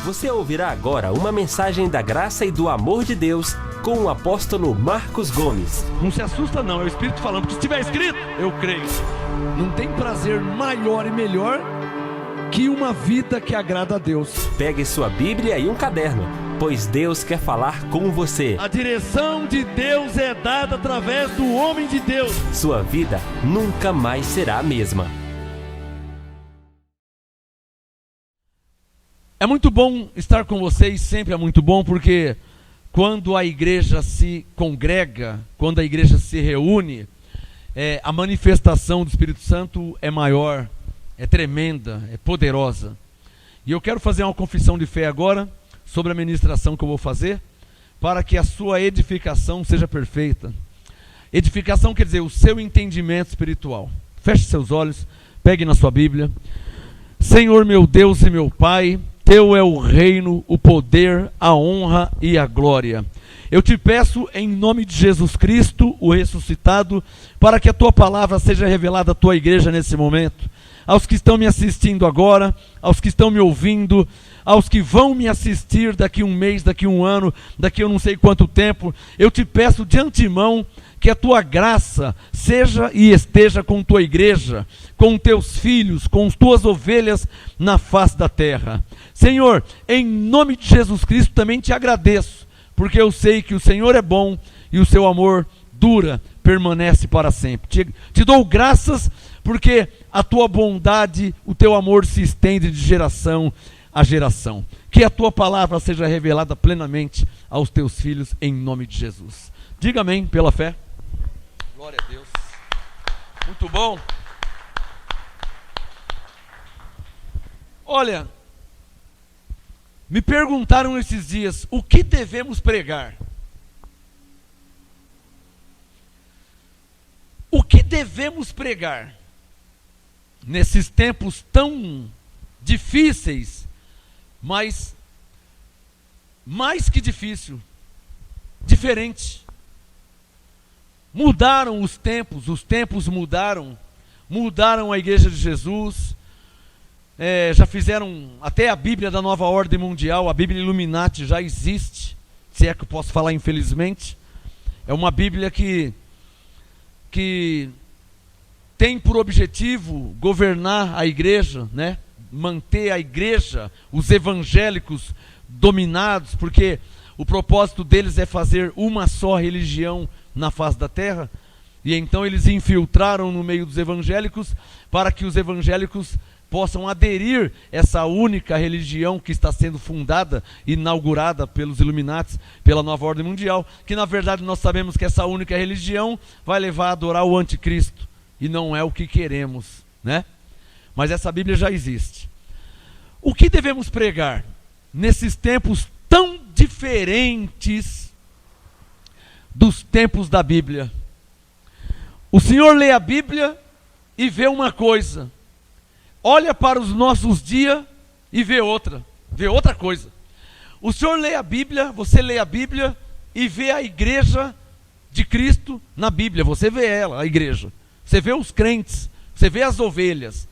Você ouvirá agora uma mensagem da graça e do amor de Deus com o apóstolo Marcos Gomes. Não se assusta não, é o Espírito falando, porque se estiver escrito, eu creio. Não tem prazer maior e melhor que uma vida que agrada a Deus. Pegue sua Bíblia e um caderno, pois Deus quer falar com você. A direção de Deus é dada através do homem de Deus. Sua vida nunca mais será a mesma. É muito bom estar com vocês, sempre é muito bom, porque quando a igreja se congrega, quando a igreja se reúne, a manifestação do Espírito Santo é maior, é tremenda, é poderosa. E eu quero fazer uma confissão de fé agora, sobre a ministração que eu vou fazer, para que a sua edificação seja perfeita. Edificação quer dizer o seu entendimento espiritual. Feche seus olhos, pegue na sua Bíblia. Senhor meu Deus e meu Pai, Teu é o reino, o poder, a honra e a glória. Eu te peço em nome de Jesus Cristo, o ressuscitado, para que a Tua palavra seja revelada à Tua igreja nesse momento. Aos que estão me assistindo agora, aos que estão me ouvindo, aos que vão me assistir daqui um mês, daqui um ano, daqui eu não sei quanto tempo, eu te peço de antemão que a Tua graça seja e esteja com Tua igreja, com Teus filhos, com Tuas ovelhas na face da terra. Senhor, em nome de Jesus Cristo também te agradeço, porque eu sei que o Senhor é bom e o Seu amor dura, permanece para sempre. Te dou graças porque a Tua bondade, o Teu amor se estende de geração a geração. Que a Tua palavra seja revelada plenamente aos Teus filhos em nome de Jesus. Diga amém pela fé. Glória a Deus. Muito bom. Olha, me perguntaram esses dias, o que devemos pregar? O que devemos pregar nesses tempos tão difíceis, mas mais que difícil, diferente. Mudaram os tempos mudaram a igreja de Jesus, já fizeram até a Bíblia da Nova Ordem Mundial, a Bíblia Illuminati já existe, se é que eu posso falar infelizmente. É uma Bíblia que tem por objetivo governar a igreja, né? Manter a igreja, os evangélicos dominados, porque o propósito deles é fazer uma só religião na face da terra, e então eles infiltraram no meio dos evangélicos, para que os evangélicos possam aderir essa única religião que está sendo fundada, inaugurada pelos Illuminati, pela Nova Ordem Mundial, que na verdade nós sabemos que essa única religião vai levar a adorar o anticristo, e não é o que queremos, né? Mas essa Bíblia já existe. O que devemos pregar nesses tempos tão diferentes dos tempos da Bíblia? O Senhor lê a Bíblia e vê uma coisa, olha para os nossos dias e vê outra coisa. O Senhor lê a Bíblia, você lê a Bíblia e vê a igreja de Cristo na Bíblia, você vê ela, a igreja, você vê os crentes, você vê as ovelhas,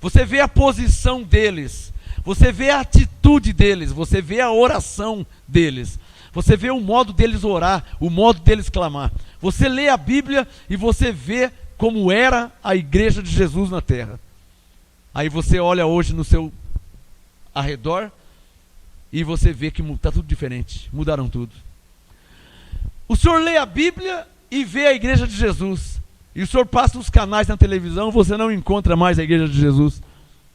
você vê a posição deles, você vê a atitude deles, você vê a oração deles, você vê o modo deles orar, o modo deles clamar. Você lê a Bíblia e você vê como era a igreja de Jesus na terra. Aí você olha hoje no seu arredor e você vê que está tudo diferente, mudaram tudo. O senhor lê a Bíblia e vê a igreja de Jesus, e o senhor passa os canais na televisão, você não encontra mais a igreja de Jesus.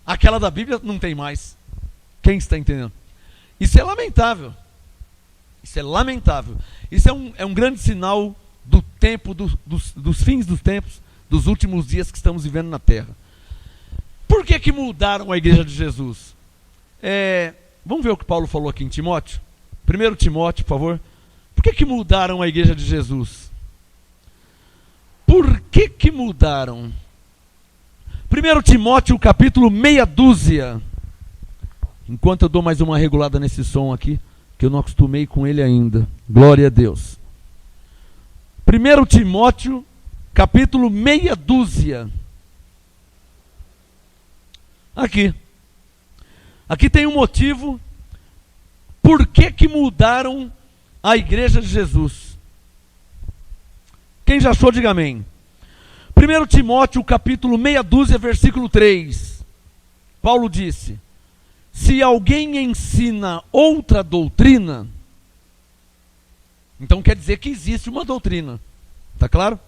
Aquela da Bíblia não tem mais. Quem está entendendo? Isso é lamentável. Isso é lamentável. Isso é um grande sinal do tempo, dos fins dos tempos, dos últimos dias que estamos vivendo na terra. Por que mudaram a igreja de Jesus? Vamos ver o que Paulo falou aqui em Timóteo? 1 Timóteo, por favor. Por que mudaram a igreja de Jesus? Por que mudaram? 1 Timóteo, capítulo meia dúzia. Enquanto eu dou mais uma regulada nesse som aqui, que eu não acostumei com ele ainda. Glória a Deus. 1 Timóteo, capítulo meia dúzia. Aqui tem um motivo por que mudaram a igreja de Jesus? Quem já achou, diga amém. 1 Timóteo, capítulo meia dúzia, versículo 3. Paulo disse: se alguém ensina outra doutrina, então quer dizer que existe uma doutrina. Tá claro?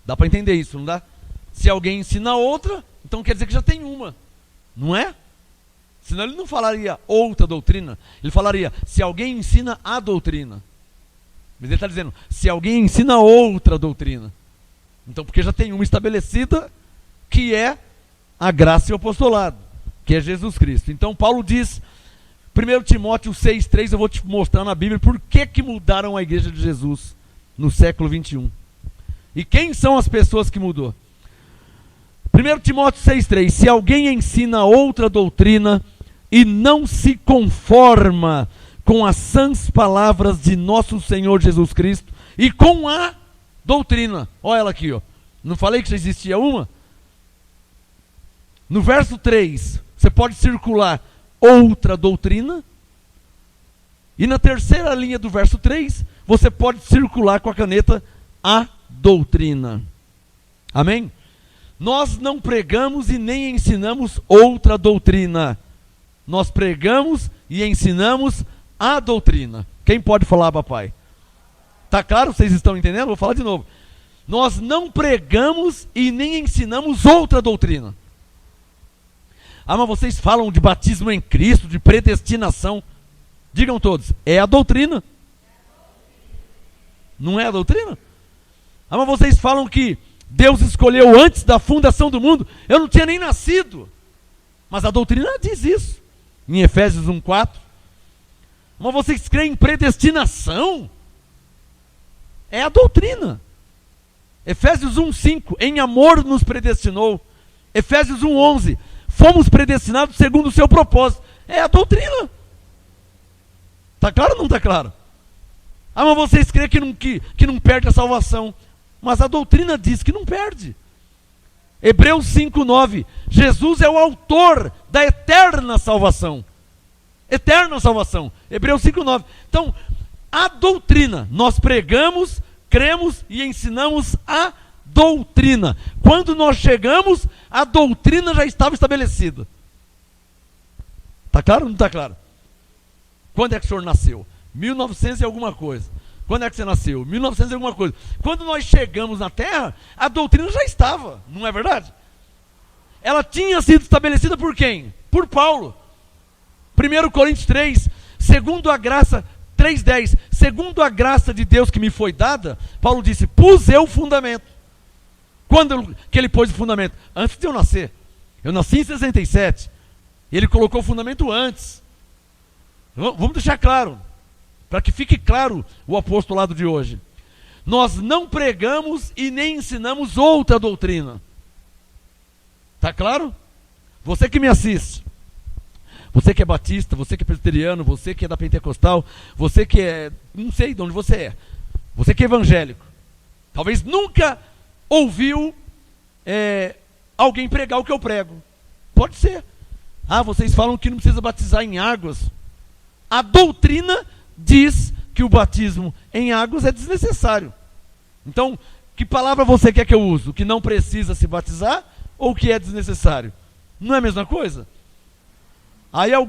Dá para entender isso, não dá? Se alguém ensina outra, então quer dizer que já tem uma. Não é? Senão ele não falaria outra doutrina. Ele falaria, se alguém ensina a doutrina. Mas ele está dizendo, se alguém ensina outra doutrina. Então, porque já tem uma estabelecida, que é a graça e o apostolado, que é Jesus Cristo. Então, Paulo diz, 1 Timóteo 6,3, eu vou te mostrar na Bíblia, por que mudaram a igreja de Jesus no século 21. E quem são as pessoas que mudou? 1 Timóteo 6,3, se alguém ensina outra doutrina e não se conforma com as sãs palavras de nosso Senhor Jesus Cristo e com a doutrina, olha ela aqui, ó. Não falei que já existia uma? No verso 3, você pode circular outra doutrina, e na terceira linha do verso 3, você pode circular com a caneta a doutrina. Amém? Nós não pregamos e nem ensinamos outra doutrina. Nós pregamos e ensinamos a doutrina. Quem pode falar, papai? Tá claro? Vocês estão entendendo? Vou falar de novo. Nós não pregamos e nem ensinamos outra doutrina. Ah, mas vocês falam de batismo em Cristo, de predestinação. Digam todos, é a doutrina. Não é a doutrina? Ah, mas vocês falam que Deus escolheu antes da fundação do mundo. Eu não tinha nem nascido. Mas a doutrina diz isso. Em Efésios 1,4. Mas vocês creem em predestinação? É a doutrina. Efésios 1,5. Em amor nos predestinou. Efésios 1,11. Fomos predestinados segundo o seu propósito. É a doutrina. Está claro ou não está claro? Ah, mas vocês creem que não perde a salvação. Mas a doutrina diz que não perde. Hebreus 5,9. Jesus é o autor da eterna salvação. Eterna salvação. Hebreus 5,9. Então, a doutrina, nós pregamos, cremos e ensinamos a doutrina. Quando nós chegamos, a doutrina já estava estabelecida. Está claro ou não está claro? Quando é que o senhor nasceu? 1900 e alguma coisa. Quando é que você nasceu? 1900 e alguma coisa. Quando nós chegamos na Terra, a doutrina já estava, não é verdade? Ela tinha sido estabelecida por quem? Por Paulo. 1 Coríntios 3, segundo a graça, 3,10, segundo a graça de Deus que me foi dada, Paulo disse, pus eu o fundamento. Quando que ele pôs o fundamento? Antes de eu nascer. Eu nasci em 67. E ele colocou o fundamento antes. Vamos deixar claro, para que fique claro o apostolado de hoje. Nós não pregamos e nem ensinamos outra doutrina. Está claro? Você que me assiste, você que é batista, você que é presbiteriano, você que é da pentecostal, você que é, não sei de onde você é, você que é evangélico, talvez nunca ouviu alguém pregar o que eu prego. Pode ser. Ah, vocês falam que não precisa batizar em águas. A doutrina diz que o batismo em águas é desnecessário. Então, que palavra você quer que eu use? Que não precisa se batizar ou que é desnecessário? Não é a mesma coisa? Aí é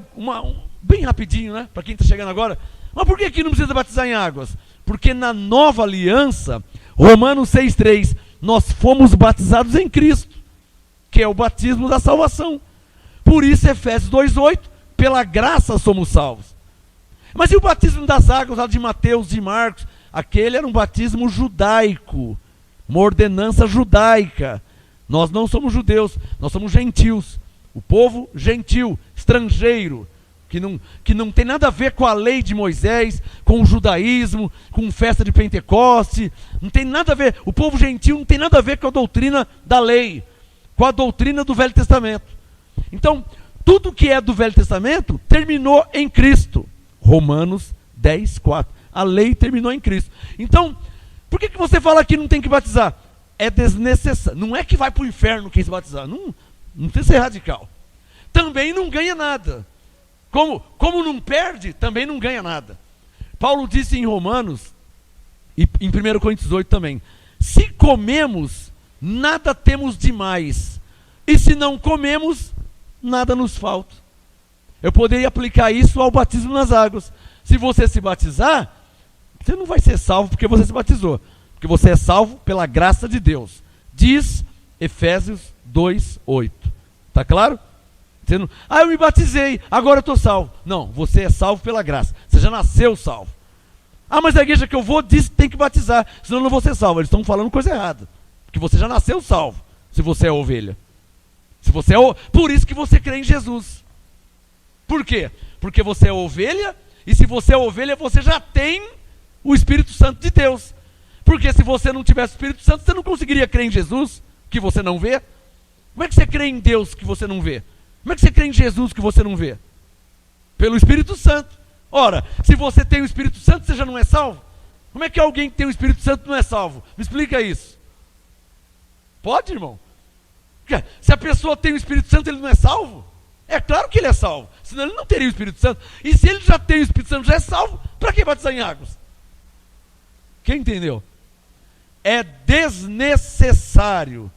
bem rapidinho, né? Para quem está chegando agora. Mas por que aqui não precisa batizar em águas? Porque na nova aliança, Romanos 6,3, nós fomos batizados em Cristo, que é o batismo da salvação. Por isso, Efésios 2,8, pela graça somos salvos. Mas e o batismo das águas lá de Mateus, de Marcos? Aquele era um batismo judaico, uma ordenança judaica. Nós não somos judeus, nós somos gentios. O povo gentil, estrangeiro, que não tem nada a ver com a lei de Moisés, com o judaísmo, com festa de Pentecoste, não tem nada a ver. O povo gentil não tem nada a ver com a doutrina da lei, com a doutrina do Velho Testamento. Então, tudo que é do Velho Testamento terminou em Cristo. Romanos 10,4. A lei terminou em Cristo. Então, por que você fala que não tem que batizar? É desnecessário. Não é que vai para o inferno quem se batizar. Não precisa ser radical. Também não ganha nada. Como não perde, também não ganha nada. Paulo disse em Romanos, e em 1 Coríntios 8 também: se comemos, nada temos demais, e se não comemos, nada nos falta. Eu poderia aplicar isso ao batismo nas águas. Se você se batizar, você não vai ser salvo porque você se batizou, porque você é salvo pela graça de Deus. Diz Efésios 2:8. Está claro? Você não, eu me batizei, agora eu estou salvo. Não, você é salvo pela graça. Você já nasceu salvo. Mas a igreja que eu vou diz que tem que batizar, senão eu não vou ser salvo. Eles estão falando coisa errada. Porque você já nasceu salvo, se você é ovelha. Por isso que você crê em Jesus. Por quê? Porque você é ovelha, e se você é ovelha, você já tem o Espírito Santo de Deus. Porque se você não tivesse o Espírito Santo, você não conseguiria crer em Jesus, que você não vê. Como é que você crê em Deus, que você não vê? Como é que você crê em Jesus, que você não vê? Pelo Espírito Santo. Ora, se você tem o Espírito Santo, você já não é salvo? Como é que alguém que tem o Espírito Santo não é salvo? Me explica isso. Pode, irmão? Se a pessoa tem o Espírito Santo, ele não é salvo? É claro que ele é salvo, senão ele não teria o Espírito Santo. E se ele já tem o Espírito Santo, já é salvo, para que batizar em águas? Quem entendeu? É desnecessário.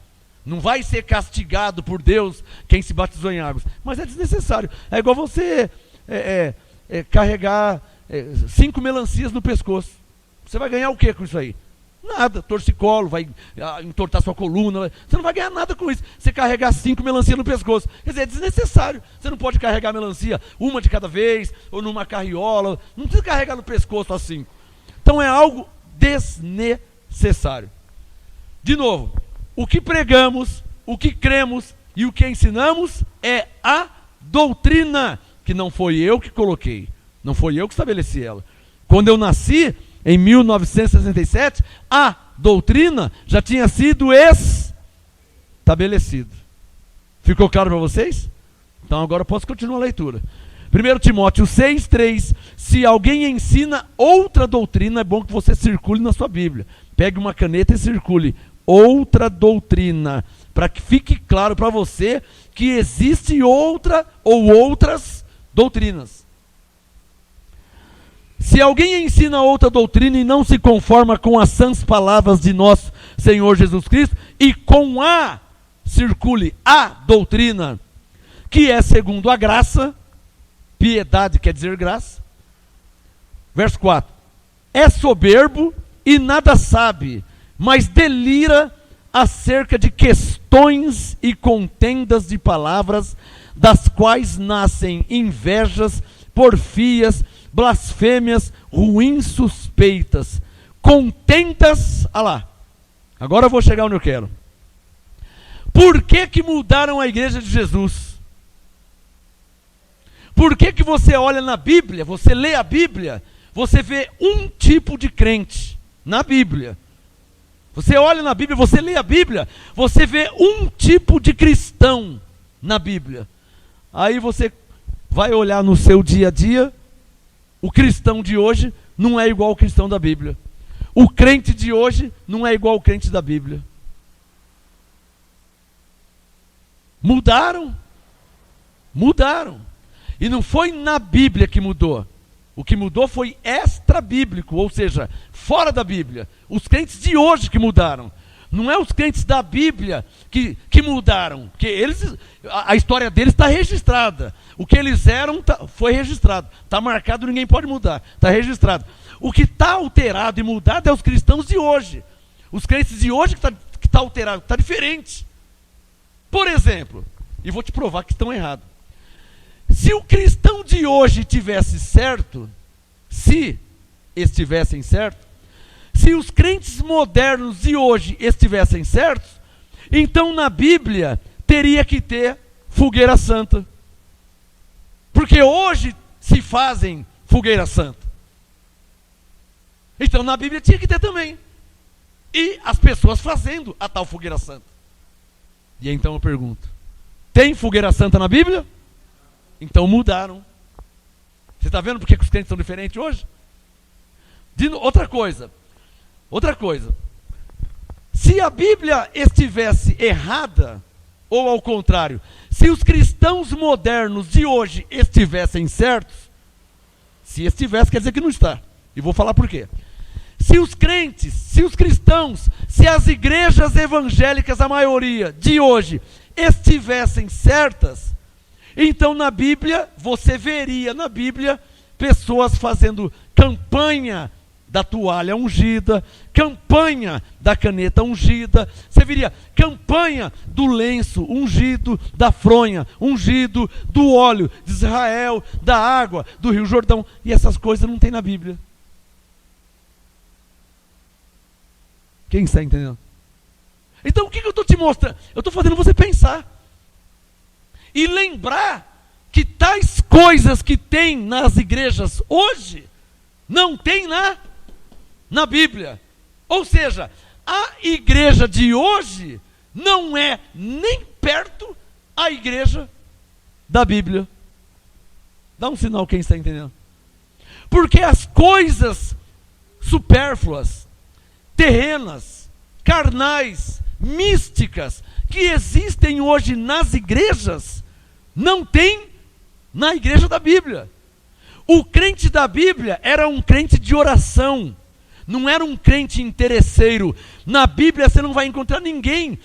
Não vai ser castigado por Deus quem se batizou em águas, mas é desnecessário. É igual você carregar 5 melancias no pescoço. Você vai ganhar o que com isso aí? Nada, torcicolo, vai entortar sua coluna, você não vai ganhar nada com isso. Você carregar 5 melancias no pescoço, quer dizer, é desnecessário. Você não pode carregar melancia uma de cada vez, ou numa carriola, não precisa carregar no pescoço assim. Então é algo desnecessário. De novo, o que pregamos, o que cremos e o que ensinamos é a doutrina, que não foi eu que coloquei, não foi eu que estabeleci ela. Quando eu nasci, em 1967, a doutrina já tinha sido estabelecida. Ficou claro para vocês? Então agora eu posso continuar a leitura. 1 Timóteo 6:3. Se alguém ensina outra doutrina, é bom que você circule na sua Bíblia. Pegue uma caneta e circule outra doutrina, para que fique claro para você que existe outra ou outras doutrinas. Se alguém ensina outra doutrina e não se conforma com as sãs palavras de nosso Senhor Jesus Cristo, e com circule a doutrina, que é segundo a graça, piedade quer dizer graça. Verso 4. É soberbo e nada sabe, mas delira acerca de questões e contendas de palavras, das quais nascem invejas, porfias, blasfêmias, ruins suspeitas, contendas. Agora eu vou chegar onde eu quero. Por que mudaram a igreja de Jesus? Por que você olha na Bíblia, você lê a Bíblia, você vê um tipo de crente na Bíblia? Você olha na Bíblia, você lê a Bíblia, você vê um tipo de cristão na Bíblia. Aí você vai olhar no seu dia a dia, o cristão de hoje não é igual ao cristão da Bíblia. O crente de hoje não é igual ao crente da Bíblia. Mudaram. E não foi na Bíblia que mudou. O que mudou foi extra-bíblico, ou seja, fora da Bíblia. Os crentes de hoje que mudaram. Não é os crentes da Bíblia que mudaram. Porque a história deles está registrada. O que eles eram foi registrado. Está marcado, ninguém pode mudar. Está registrado. O que está alterado e mudado é os cristãos de hoje. Os crentes de hoje que está alterado, está diferente. Por exemplo, e vou te provar que estão errados. Se o cristão de hoje tivesse certo, se estivessem certos, se os crentes modernos de hoje estivessem certos, então na Bíblia teria que ter fogueira santa. Porque hoje se fazem fogueira santa. Então na Bíblia tinha que ter também. E as pessoas fazendo a tal fogueira santa. E então eu pergunto, tem fogueira santa na Bíblia? Então mudaram. Você está vendo por que os crentes são diferentes hoje? Outra coisa. Se a Bíblia estivesse errada, Ou ao contrário, se os cristãos modernos de hoje estivessem certos, se estivesse quer dizer que não está, e vou falar por quê. Se os crentes, se os cristãos, se as igrejas evangélicas, a maioria de hoje, estivessem certas, então na Bíblia, você veria na Bíblia pessoas fazendo campanha da toalha ungida, campanha da caneta ungida, você veria campanha do lenço ungido, da fronha ungido, do óleo de Israel, da água do Rio Jordão, e essas coisas não tem na Bíblia. Quem está entendendo? Então o que eu estou te mostrando? Eu estou fazendo você pensar e lembrar que tais coisas que tem nas igrejas hoje não tem na Bíblia. Ou seja, a igreja de hoje não é nem perto a igreja da Bíblia. Dá um sinal quem está entendendo. Porque as coisas supérfluas, terrenas, carnais, místicas, que existem hoje nas igrejas, não tem na igreja da Bíblia. O crente da Bíblia era um crente de oração, não era um crente interesseiro. Na Bíblia você não vai encontrar ninguém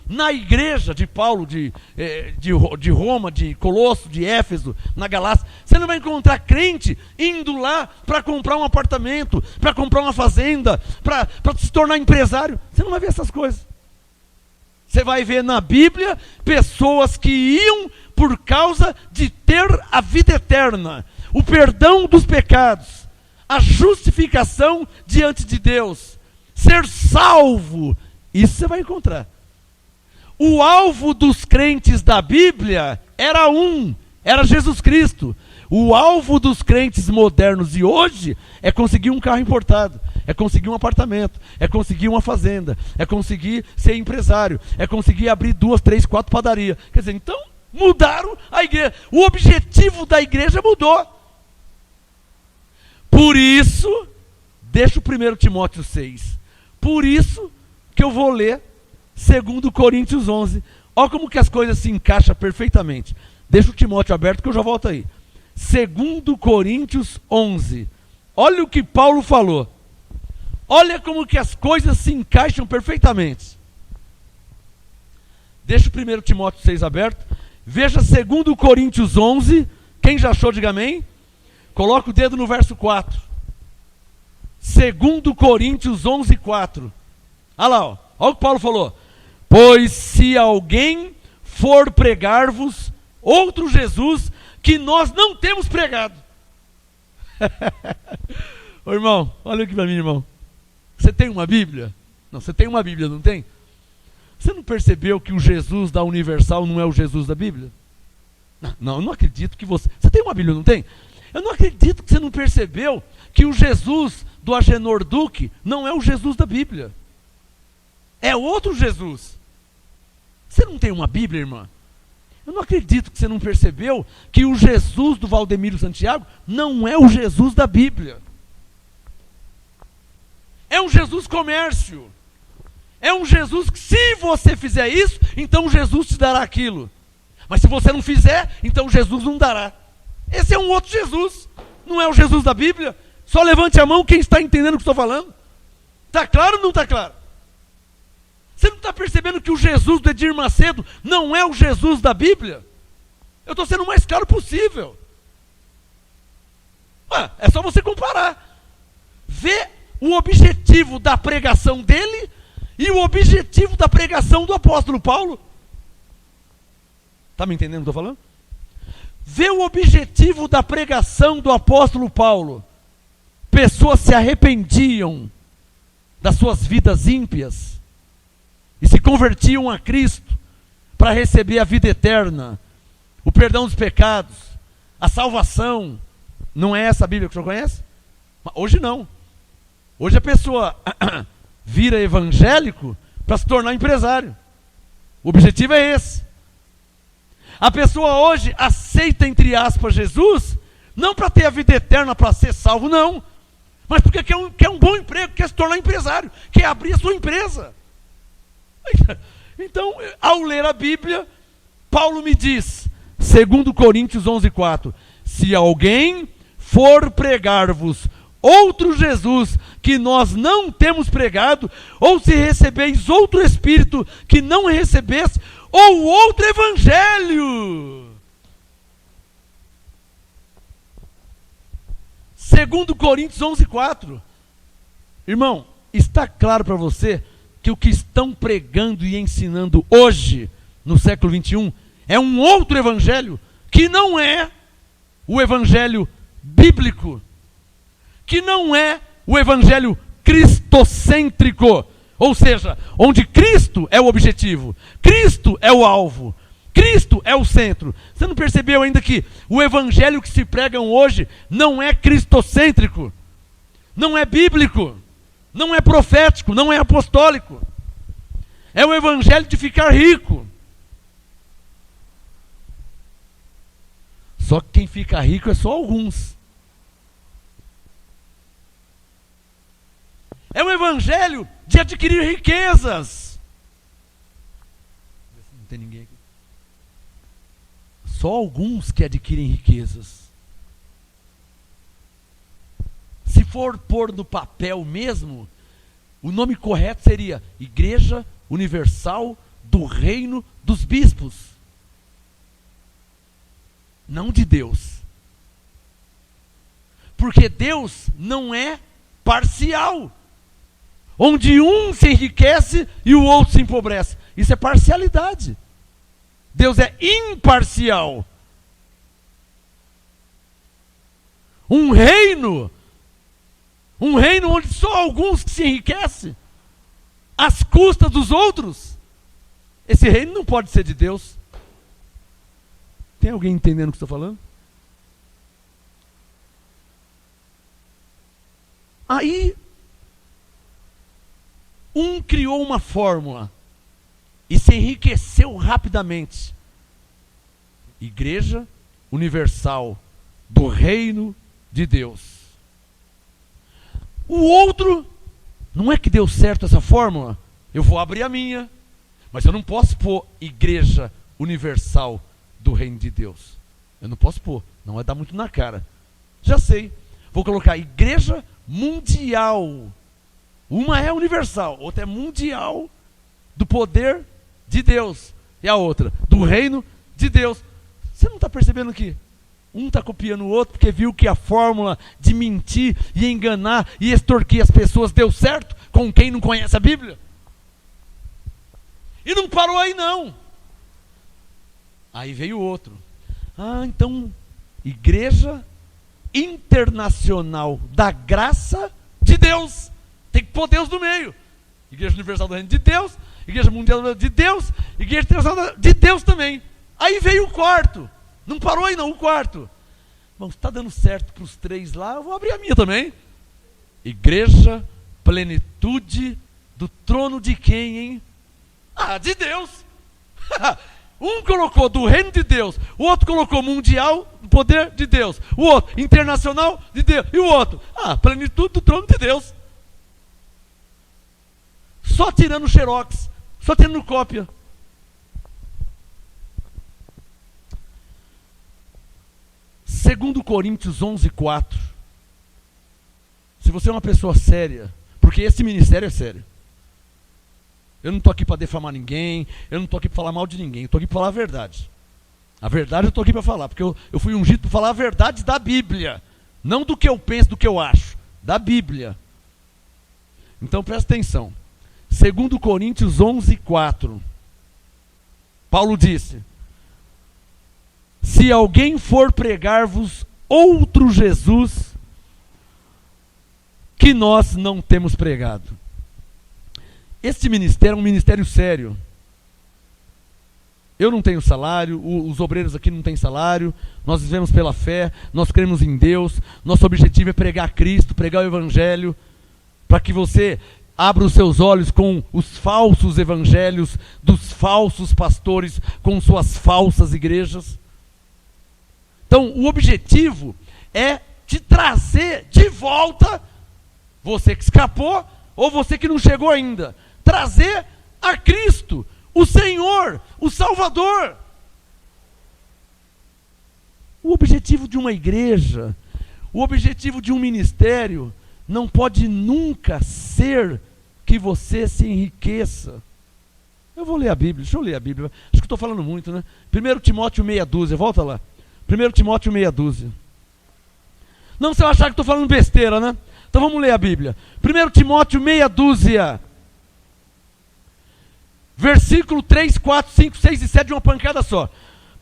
na igreja de Paulo, de Roma, de Colosso, de Éfeso, na Galácia, você não vai encontrar crente indo lá para comprar um apartamento, para comprar uma fazenda, para se tornar empresário. Você não vai ver essas coisas. Você vai ver na Bíblia pessoas que iam por causa de ter a vida eterna, o perdão dos pecados, a justificação diante de Deus, ser salvo. Isso você vai encontrar. O alvo dos crentes da Bíblia era Jesus Cristo. O alvo dos crentes modernos de hoje é conseguir um carro importado, é conseguir um apartamento, é conseguir uma fazenda, é conseguir ser empresário, é conseguir abrir 2, 3, 4 padarias. Quer dizer, então mudaram a igreja. O objetivo da igreja mudou. Por isso, deixa o 1 Timóteo 6. Por isso que eu vou ler 2 Coríntios 11. Olha como que as coisas se encaixam perfeitamente. Deixa o Timóteo aberto que eu já volto aí. 2 Coríntios 11. Olha o que Paulo falou. Olha como que as coisas se encaixam perfeitamente. Deixa o 1 Timóteo 6 aberto. Veja 2 Coríntios 11. Quem já achou, diga amém. Coloca o dedo no verso 4. 2 Coríntios 11, 4. Olha lá, olha o que Paulo falou. Pois se alguém for pregar-vos outro Jesus que nós não temos pregado. Ô irmão, olha aqui para mim, irmão. Você tem uma Bíblia? Não, você tem uma Bíblia, não tem? Você não percebeu que o Jesus da Universal não é o Jesus da Bíblia? Não, eu não acredito que você... Você tem uma Bíblia, não tem? Eu não acredito que você não percebeu que o Jesus do Agenor Duque não é o Jesus da Bíblia. É outro Jesus. Você não tem uma Bíblia, irmã? Eu não acredito que você não percebeu que o Jesus do Valdemiro Santiago não é o Jesus da Bíblia. É um Jesus comércio. É um Jesus que, se você fizer isso, então Jesus te dará aquilo. Mas se você não fizer, então Jesus não dará. Esse é um outro Jesus. Não é o Jesus da Bíblia. Só levante a mão quem está entendendo o que estou falando. Está claro ou não está claro? Você não está percebendo que o Jesus do Edir Macedo não é o Jesus da Bíblia? Eu estou sendo o mais claro possível. É só você comparar. Vê o objetivo da pregação dele e o objetivo da pregação do apóstolo Paulo. Está me entendendo o que eu estou falando? Vê o objetivo da pregação do apóstolo Paulo. Pessoas se arrependiam das suas vidas ímpias e se convertiam a Cristo para receber a vida eterna, o perdão dos pecados, a salvação. Não é essa a Bíblia que o senhor conhece? Hoje não. Hoje a pessoa vira evangélico para se tornar empresário. O objetivo é esse. A pessoa hoje aceita, entre aspas, Jesus, não para ter a vida eterna, para ser salvo, não. Mas porque quer um bom emprego, quer se tornar empresário, quer abrir a sua empresa. Então, ao ler a Bíblia, Paulo me diz, 2 Coríntios 11:4, se alguém for pregar-vos outro Jesus que nós não temos pregado, ou se recebeis outro Espírito que não recebesse, ou outro Evangelho. 2 Coríntios 11:4. Irmão, está claro para você que o que estão pregando e ensinando hoje, no século 21, é um outro evangelho, que não é o evangelho bíblico, que não é o evangelho cristocêntrico, ou seja, onde Cristo é o objetivo, Cristo é o alvo, Cristo é o centro. Você não percebeu ainda que o evangelho que se pregam hoje não é cristocêntrico, não é bíblico, não é profético, não é apostólico. É o evangelho de ficar rico. Só que quem fica rico é só alguns. É o evangelho de adquirir riquezas. Não tem ninguém aqui. Só alguns que adquirem riquezas. Se for pôr no papel mesmo, o nome correto seria Igreja Universal do Reino dos Bispos. Não de Deus. Porque Deus não é parcial, onde um se enriquece e o outro se empobrece. Isso é parcialidade. Deus é imparcial. Um reino onde só alguns que se enriquecem às custas dos outros, esse reino não pode ser de Deus. Tem alguém entendendo o que estou falando? Aí, um criou uma fórmula e se enriqueceu rapidamente. Igreja Universal do Reino de Deus. O outro, não é que deu certo essa fórmula, eu vou abrir a minha, mas eu não posso pôr Igreja Universal do Reino de Deus. Eu não posso pôr, não vai dar muito na cara. Já sei, vou colocar Igreja Mundial. Uma é universal, outra é mundial, do poder de Deus. E a outra, do reino de Deus. Você não está percebendo que um está copiando o outro porque viu que a fórmula de mentir e enganar e extorquir as pessoas deu certo com quem não conhece a Bíblia? E não parou aí não. Aí veio outro. Então, Igreja Internacional da Graça de Deus. Tem que pôr Deus no meio. Igreja Universal do Reino de Deus, Igreja Mundial de Deus, Igreja Internacional de Deus também. Aí veio o quarto. Não parou aí não, o quarto. Bom, se está dando certo para os três lá, eu vou abrir a minha também. Igreja Plenitude do Trono de quem, hein? De Deus. Um colocou do reino de Deus, o outro colocou mundial, do poder de Deus, o outro internacional de Deus, e o outro, plenitude do trono de Deus. Só tirando xerox, só tirando cópia. Segundo Coríntios 11:4. Se você é uma pessoa séria, porque esse ministério é sério. Eu não estou aqui para defamar ninguém, eu não estou aqui para falar mal de ninguém, eu estou aqui para falar a verdade. A verdade eu estou aqui para falar, porque eu fui ungido para falar a verdade da Bíblia. Não do que eu penso, do que eu acho, da Bíblia. Então presta atenção. 2 Coríntios 11:4. Paulo disse: se alguém for pregar-vos outro Jesus que nós não temos pregado. Este ministério é um ministério sério. Eu não tenho salário, os obreiros aqui não têm salário, nós vivemos pela fé, nós cremos em Deus, nosso objetivo é pregar Cristo, pregar o Evangelho, para que você abra os seus olhos com os falsos evangelhos dos falsos pastores, com suas falsas igrejas. Então, o objetivo é te trazer de volta, você que escapou, ou você que não chegou ainda, trazer a Cristo, o Senhor, o Salvador. O objetivo de uma igreja, o objetivo de um ministério, não pode nunca ser que você se enriqueça. Eu vou ler a Bíblia, deixa eu ler a Bíblia. Acho que estou falando muito, né? 1 Timóteo meia dúzia, volta lá. 1 Timóteo meia dúzia. Não, você vai achar que estou falando besteira, né? Então vamos ler a Bíblia. 1 Timóteo meia dúzia. Versículo 3, 4, 5, 6 e 7 de uma pancada só.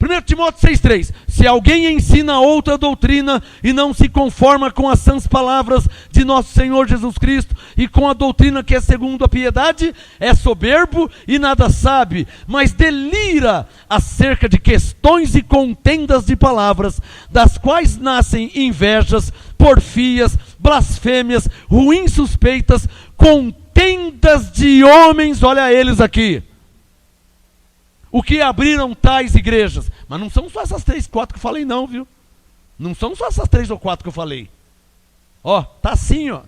1 Timóteo 6,3. Se alguém ensina outra doutrina e não se conforma com as sãs palavras de nosso Senhor Jesus Cristo e com a doutrina que é segundo a piedade, é soberbo e nada sabe, mas delira acerca de questões e contendas de palavras, das quais nascem invejas, porfias, blasfêmias, ruins suspeitas, contendas de homens, olha eles aqui. O que abriram tais igrejas? Mas não são só essas 3, 4 que eu falei não, viu? Não são só essas 3 ou 4 que eu falei. Ó, tá assim, ó.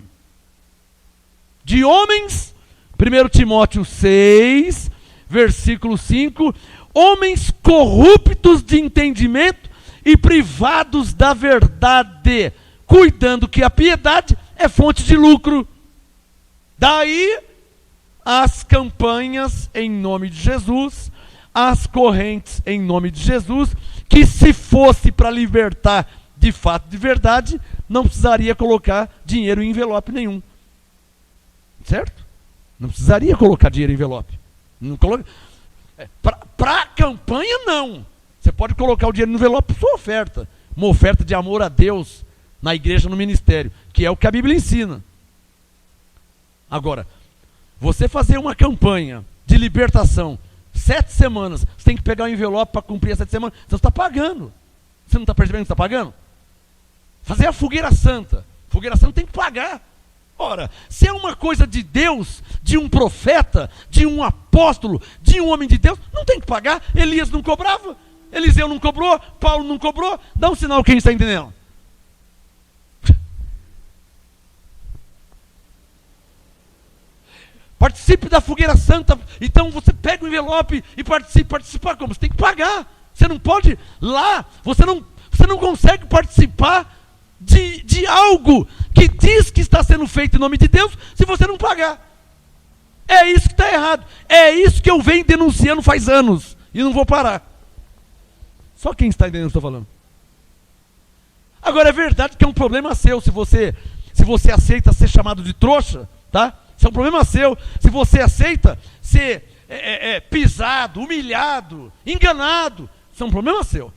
De homens, 1 Timóteo 6, versículo 5, homens corruptos de entendimento e privados da verdade, cuidando que a piedade é fonte de lucro. Daí, as campanhas em nome de Jesus, as correntes em nome de Jesus, que se fosse para libertar de fato, de verdade, não precisaria colocar dinheiro em envelope nenhum. Certo? Não precisaria colocar dinheiro em envelope. Para a campanha, não. Você pode colocar o dinheiro no envelope para sua oferta. Uma oferta de amor a Deus na igreja, no ministério, que é o que a Bíblia ensina. Agora, você fazer uma campanha de libertação 7 semanas, você tem que pegar o envelope para cumprir as 7 semanas, você está pagando. Você não está percebendo que está pagando? Fazer a fogueira santa tem que pagar. Ora, se é uma coisa de Deus, de um profeta, de um apóstolo, de um homem de Deus, não tem que pagar. Elias não cobrava, Eliseu não cobrou, Paulo não cobrou. Dá um sinal quem está entendendo. Participe da fogueira santa. Então você pega o envelope e participe. Participar como? Você tem que pagar. Você não pode lá, você não consegue participar de algo que diz que está sendo feito em nome de Deus se você não pagar. É isso que está errado. É isso que eu venho denunciando faz anos e não vou parar. Só quem está entendendo o que eu estou falando. Agora é verdade que é um problema seu se você aceita ser chamado de trouxa, tá? Isso é um problema seu. Se você aceita ser pisado, humilhado, enganado, isso é um problema seu.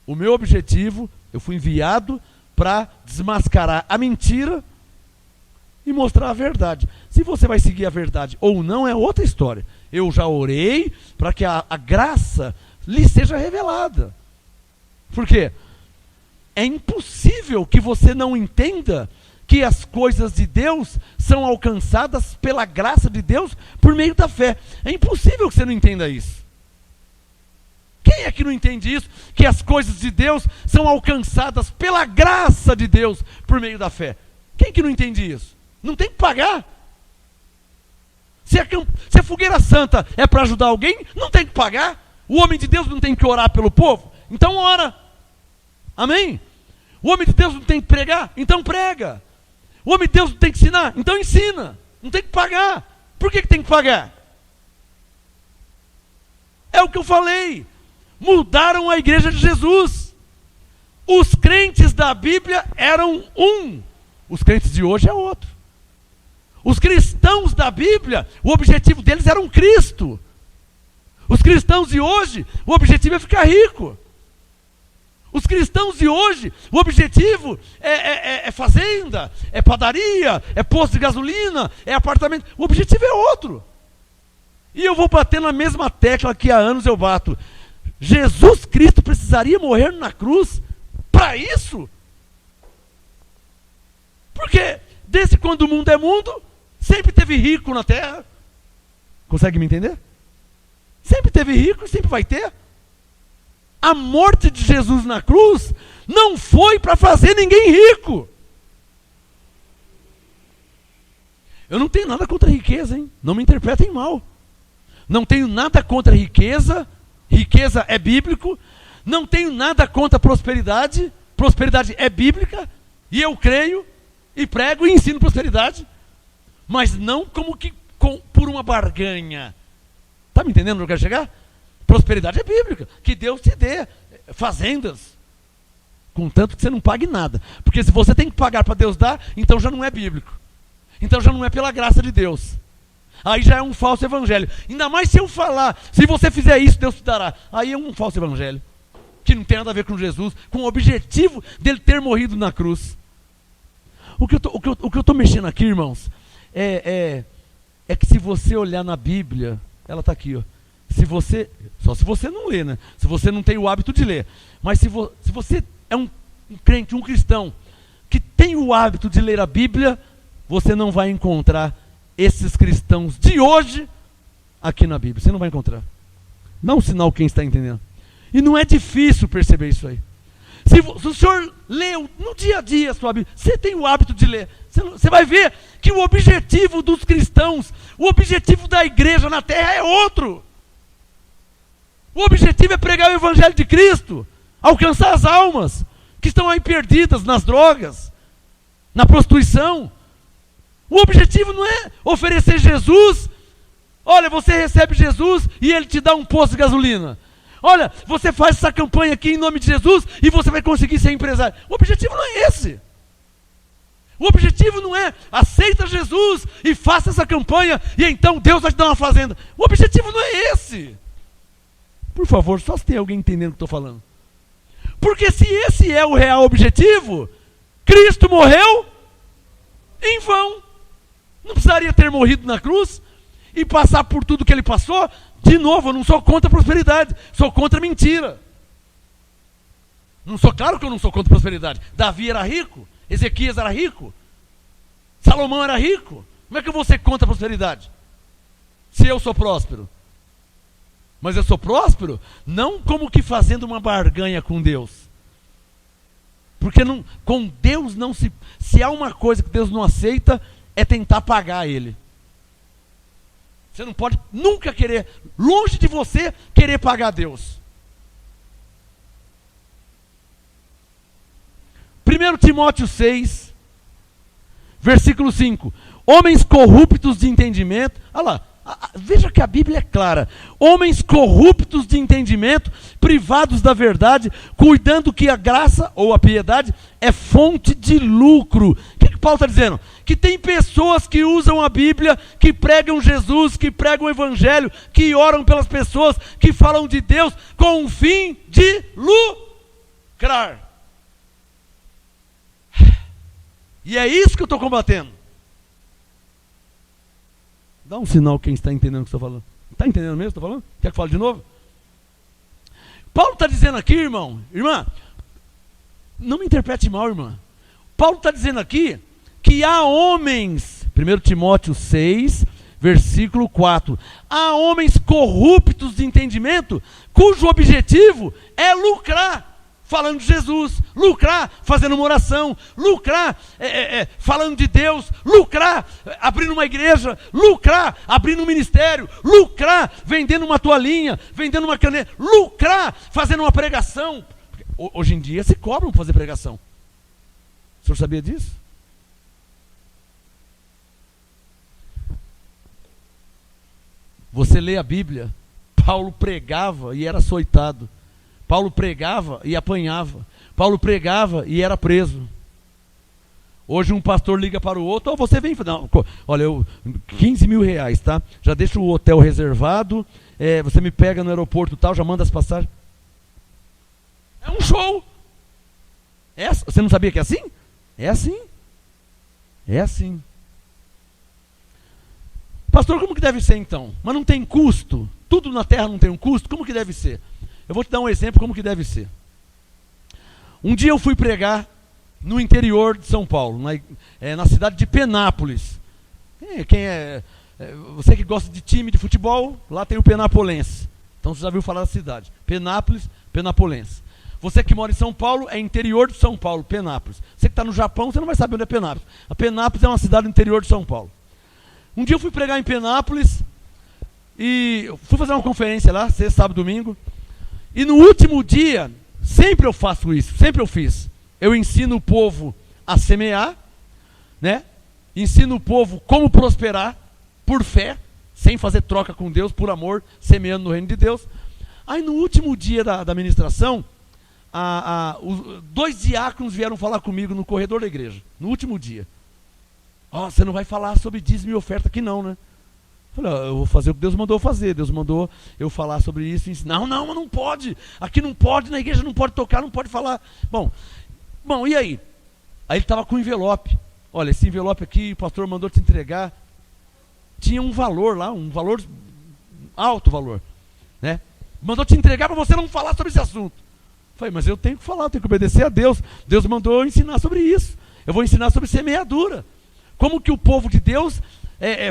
O meu objetivo, eu fui enviado para desmascarar a mentira e mostrar a verdade. Se você vai seguir a verdade ou não, é outra história. Eu já orei para que a graça lhe seja revelada. Por quê? É impossível que você não entenda que as coisas de Deus são alcançadas pela graça de Deus por meio da fé. É impossível que você não entenda isso. Quem é que não entende isso? Que as coisas de Deus são alcançadas pela graça de Deus por meio da fé. Quem que não entende isso? Não tem que pagar. Se a fogueira santa é para ajudar alguém, não tem que pagar. O homem de Deus não tem que orar pelo povo? Então ora. Amém? O homem de Deus não tem que pregar? Então prega. O homem de Deus não tem que ensinar? Então ensina. Não tem que pagar. Por que tem que pagar? É o que eu falei. Mudaram a igreja de Jesus. Os crentes da Bíblia eram um. Os crentes de hoje é outro. Os cristãos da Bíblia, o objetivo deles era um Cristo. Os cristãos de hoje, o objetivo é ficar rico. Os cristãos de hoje, o objetivo é fazenda, é padaria, é posto de gasolina, é apartamento. O objetivo é outro. E eu vou bater na mesma tecla que há anos eu bato. Jesus Cristo precisaria morrer na cruz para isso? Porque desde quando o mundo é mundo, sempre teve rico na terra. Consegue me entender? Sempre teve rico e sempre vai ter. A morte de Jesus na cruz não foi para fazer ninguém rico. Eu não tenho nada contra a riqueza, hein? Não me interpretem mal. Não tenho nada contra riqueza. Riqueza é bíblico. Não tenho nada contra prosperidade. Prosperidade é bíblica. E eu creio e prego e ensino prosperidade. Mas não como que por uma barganha. Está me entendendo onde eu quero chegar? Prosperidade é bíblica. Que Deus te dê fazendas. Contanto que você não pague nada. Porque se você tem que pagar para Deus dar, então já não é bíblico. Então já não é pela graça de Deus. Aí já é um falso evangelho. Ainda mais se eu falar, se você fizer isso, Deus te dará. Aí é um falso evangelho. Que não tem nada a ver com Jesus, com o objetivo dele ter morrido na cruz. O que eu estou mexendo aqui, irmãos, é que se você olhar na Bíblia, ela está aqui, ó. Só se você não lê, né? Se você não tem o hábito de ler. Mas se você é um crente, um cristão, que tem o hábito de ler a Bíblia, você não vai encontrar esses cristãos de hoje aqui na Bíblia. Você não vai encontrar. Dá um sinal quem está entendendo. E não é difícil perceber isso aí. Se o senhor lê no dia a dia a sua Bíblia, você tem o hábito de ler, você vai ver que o objetivo dos cristãos, o objetivo da igreja na terra é outro. O objetivo é pregar o evangelho de Cristo, alcançar as almas que estão aí perdidas nas drogas, na prostituição. O objetivo não é oferecer Jesus. Olha, você recebe Jesus e ele te dá um posto de gasolina. Olha, você faz essa campanha aqui em nome de Jesus e você vai conseguir ser empresário. O objetivo não é esse. O objetivo não é aceita Jesus e faça essa campanha e então Deus vai te dar uma fazenda. O objetivo não é esse. Por favor, só se tem alguém entendendo o que eu estou falando. Porque se esse é o real objetivo, Cristo morreu em vão. Não precisaria ter morrido na cruz e passar por tudo que ele passou. De novo, eu não sou contra a prosperidade, sou contra a mentira. Claro que eu não sou contra a prosperidade. Davi era rico, Ezequias era rico, Salomão era rico. Como é que eu vou ser contra a prosperidade? Se eu sou próspero. Mas eu sou próspero não como que fazendo uma barganha com Deus. Porque com Deus não se há uma coisa que Deus não aceita, é tentar pagar Ele. Você não pode nunca querer, longe de você, querer pagar Deus. 1 Timóteo 6, versículo 5. Homens corruptos de entendimento. Olha lá, veja que a Bíblia é clara. Homens corruptos de entendimento, privados da verdade, cuidando que a graça ou a piedade é fonte de lucro. O que Paulo está dizendo? Que tem pessoas que usam a Bíblia, que pregam Jesus, que pregam o Evangelho, que oram pelas pessoas, que falam de Deus com o fim de lucrar. E é isso que eu estou combatendo. Dá um sinal quem está entendendo o que eu estou falando. Está entendendo mesmo o que eu estou falando? Quer que eu fale de novo? Paulo está dizendo aqui, irmã, não me interprete mal, irmã. Paulo está dizendo aqui que há homens, 1 Timóteo 6, versículo 4, há homens corruptos de entendimento, cujo objetivo é lucrar, falando de Jesus, lucrar fazendo uma oração, lucrar falando de Deus, lucrar abrindo uma igreja, lucrar abrindo um ministério, lucrar vendendo uma toalhinha, vendendo uma caneta, lucrar fazendo uma pregação. Hoje em dia se cobram para fazer pregação. O senhor sabia disso? Você lê a Bíblia, Paulo pregava e era açoitado. Paulo pregava e apanhava. Paulo pregava e era preso. Hoje um pastor liga para o outro, você vem, não, olha, 15 mil reais, tá? Já deixa o hotel reservado, você me pega no aeroporto tal, já manda as passagens. É um show. Você não sabia que é assim? É assim. É assim. Pastor, como que deve ser então? Mas não tem custo? Tudo na terra não tem um custo? Como que deve ser? Eu vou te dar um exemplo como que deve ser. Um dia eu fui pregar no interior de São Paulo, na cidade de Penápolis. Você que gosta de time de futebol, lá tem o Penapolense. Então você já ouviu falar da cidade. Penápolis, Penapolense. Você que mora em São Paulo, é interior de São Paulo, Penápolis. Você que está no Japão, você não vai saber onde é Penápolis. A Penápolis é uma cidade do interior de São Paulo. Um dia eu fui pregar em Penápolis E eu fui fazer uma conferência lá, sexta, sábado, domingo. E no último dia, sempre eu faço isso, sempre eu fiz. Eu ensino o povo a semear, né? Ensino o povo como prosperar por fé, sem fazer troca com Deus, por amor, semeando no reino de Deus. Aí no último dia da ministração, os 2 diáconos vieram falar comigo no corredor da igreja, no último dia. Você não vai falar sobre dízimo e oferta aqui não, né? Eu falei, eu vou fazer o que Deus mandou fazer. Deus mandou eu falar sobre isso e ensinar. Não pode. Aqui não pode, na igreja não pode tocar, não pode falar. Bom, e aí? Aí ele estava com um envelope. Olha, esse envelope aqui, o pastor mandou te entregar. Tinha um valor lá, um valor, alto valor, né? Mandou te entregar para você não falar sobre esse assunto. Eu falei, mas eu tenho que falar, eu tenho que obedecer a Deus. Deus mandou eu ensinar sobre isso. Eu vou ensinar sobre semeadura. Como que o povo de Deus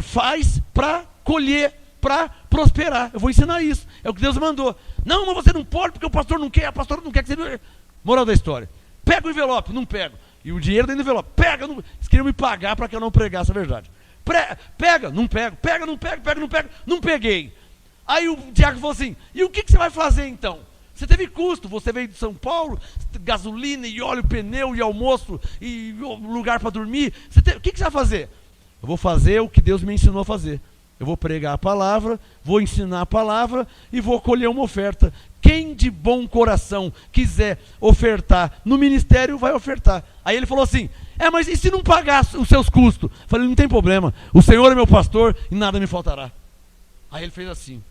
faz para colher, para prosperar. Eu vou ensinar isso. É o que Deus mandou. Não, mas você não pode porque o pastor não quer, a pastora não quer que você... Moral da história. Pega o envelope, não pego. E o dinheiro dentro do envelope. Pega, não... Eles queriam me pagar para que eu não pregasse a verdade. Pega, não pego. Pega, não pego, pega, não pego. Não peguei. Aí o diácono falou assim, e o que você vai fazer então? Você teve custo, você veio de São Paulo, gasolina e óleo, pneu e almoço e lugar para dormir. O que você vai fazer? Eu vou fazer o que Deus me ensinou a fazer. Eu vou pregar a palavra, vou ensinar a palavra e vou colher uma oferta. Quem de bom coração quiser ofertar no ministério, vai ofertar. Aí ele falou assim, mas e se não pagar os seus custos? Eu falei, não tem problema, o Senhor é meu pastor e nada me faltará. Aí ele fez assim.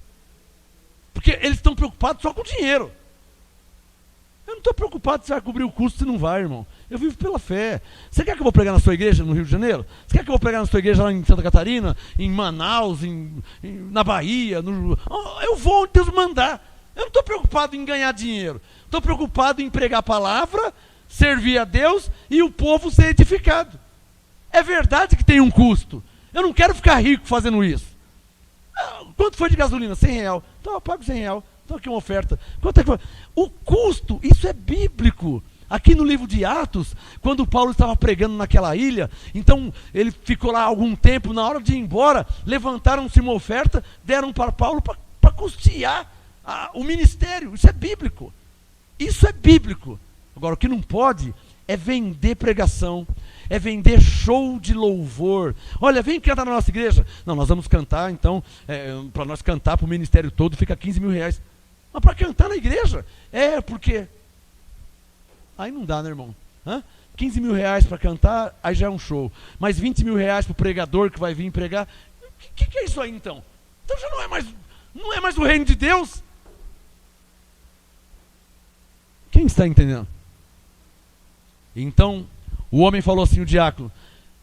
Porque eles estão preocupados só com dinheiro. Eu não estou preocupado se vai cobrir o custo se não vai, irmão. Eu vivo pela fé. Você quer que eu vou pregar na sua igreja no Rio de Janeiro? Você quer que eu vou pregar na sua igreja lá em Santa Catarina? Em Manaus? Na Bahia? Eu vou onde Deus mandar. Eu não estou preocupado em ganhar dinheiro. Estou preocupado em pregar a palavra, servir a Deus e o povo ser edificado. É verdade que tem um custo. Eu não quero ficar rico fazendo isso. Quanto foi de gasolina? R$100. Então eu pago R$100. Então aqui uma oferta. Quanto é que foi? O custo, isso é bíblico. Aqui no livro de Atos, quando Paulo estava pregando naquela ilha, então ele ficou lá algum tempo, na hora de ir embora, levantaram-se uma oferta, deram para Paulo para custear o ministério. Isso é bíblico. Isso é bíblico. Agora, o que não pode é vender pregação, é vender show de louvor. Olha, vem cantar na nossa igreja. Não, nós vamos cantar, então, para nós cantar para o ministério todo, fica R$15.000. Mas para cantar na igreja? Porque... Aí não dá, né, irmão? R$15.000 para cantar, aí já é um show. Mais R$20.000 para o pregador que vai vir pregar. O que é isso aí, então? Então já não é mais o reino de Deus? Quem está entendendo? Então, o homem falou assim, o diácono,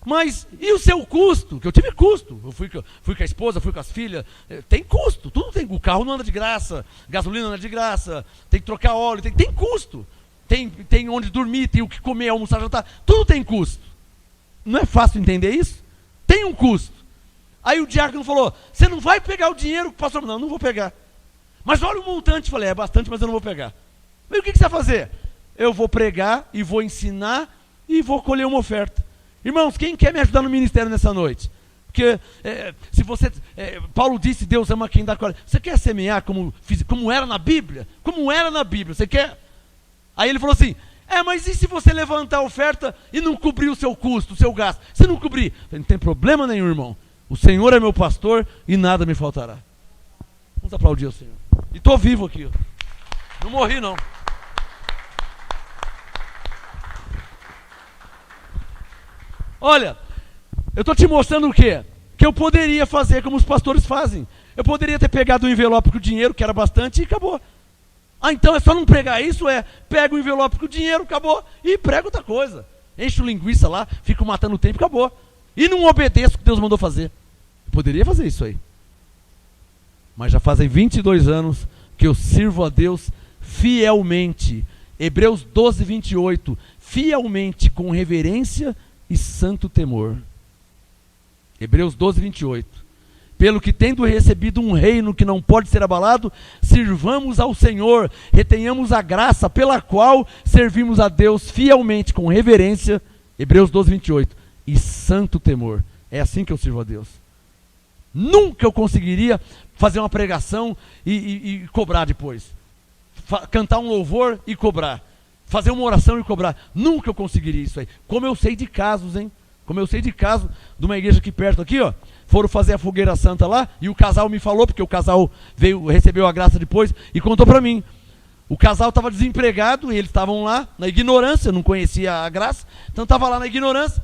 mas e o seu custo? Que eu tive custo. Eu fui com a esposa, fui com as filhas. Tem custo, tudo tem. O carro não anda de graça, gasolina não anda de graça, tem que trocar óleo, tem custo. Tem onde dormir, tem o que comer, almoçar, jantar, tudo tem custo. Não é fácil entender isso? Tem um custo. Aí o diácono falou, você não vai pegar o dinheiro? Pastor, não vou pegar. Mas olha o montante. Falei, é bastante, mas eu não vou pegar. Mas o que você vai fazer? Eu vou pregar e vou ensinar e vou colher uma oferta. Irmãos, quem quer me ajudar no ministério nessa noite? Porque se você... Paulo disse, Deus ama quem dá coragem. Você quer semear como era na Bíblia? Como era na Bíblia, você quer? Aí ele falou assim, mas e se você levantar a oferta e não cobrir o seu custo, o seu gasto? Se não cobrir, não tem problema nenhum, irmão. O Senhor é meu pastor e nada me faltará. Vamos aplaudir o Senhor. E estou vivo aqui. Não morri, não. Olha, eu estou te mostrando o quê? Que eu poderia fazer como os pastores fazem. Eu poderia ter pegado o envelope com o dinheiro, que era bastante, e acabou. Então é só não pregar isso, pega o envelope com o dinheiro, acabou, e prega outra coisa. Enche o linguiça lá, fico matando o tempo, acabou. E não obedeço o que Deus mandou fazer. Eu poderia fazer isso aí. Mas já fazem 22 anos que eu sirvo a Deus fielmente. Hebreus 12, 28. Fielmente, com reverência e santo temor. Hebreus 12, 28. Pelo que tendo recebido um reino que não pode ser abalado, sirvamos ao Senhor, retenhamos a graça pela qual servimos a Deus fielmente, com reverência, Hebreus 12, 28, e santo temor. É assim que eu sirvo a Deus. Nunca eu conseguiria fazer uma pregação e cobrar depois. Cantar um louvor e cobrar. Fazer uma oração e cobrar. Nunca eu conseguiria isso aí. Como eu sei de casos, hein? Como eu sei de caso de uma igreja aqui perto, aqui, ó. Foram fazer a fogueira santa lá, e o casal me falou, porque o casal recebeu a graça depois, e contou para mim. O casal estava desempregado, e eles estavam lá, na ignorância, não conhecia a graça, então estava lá na ignorância,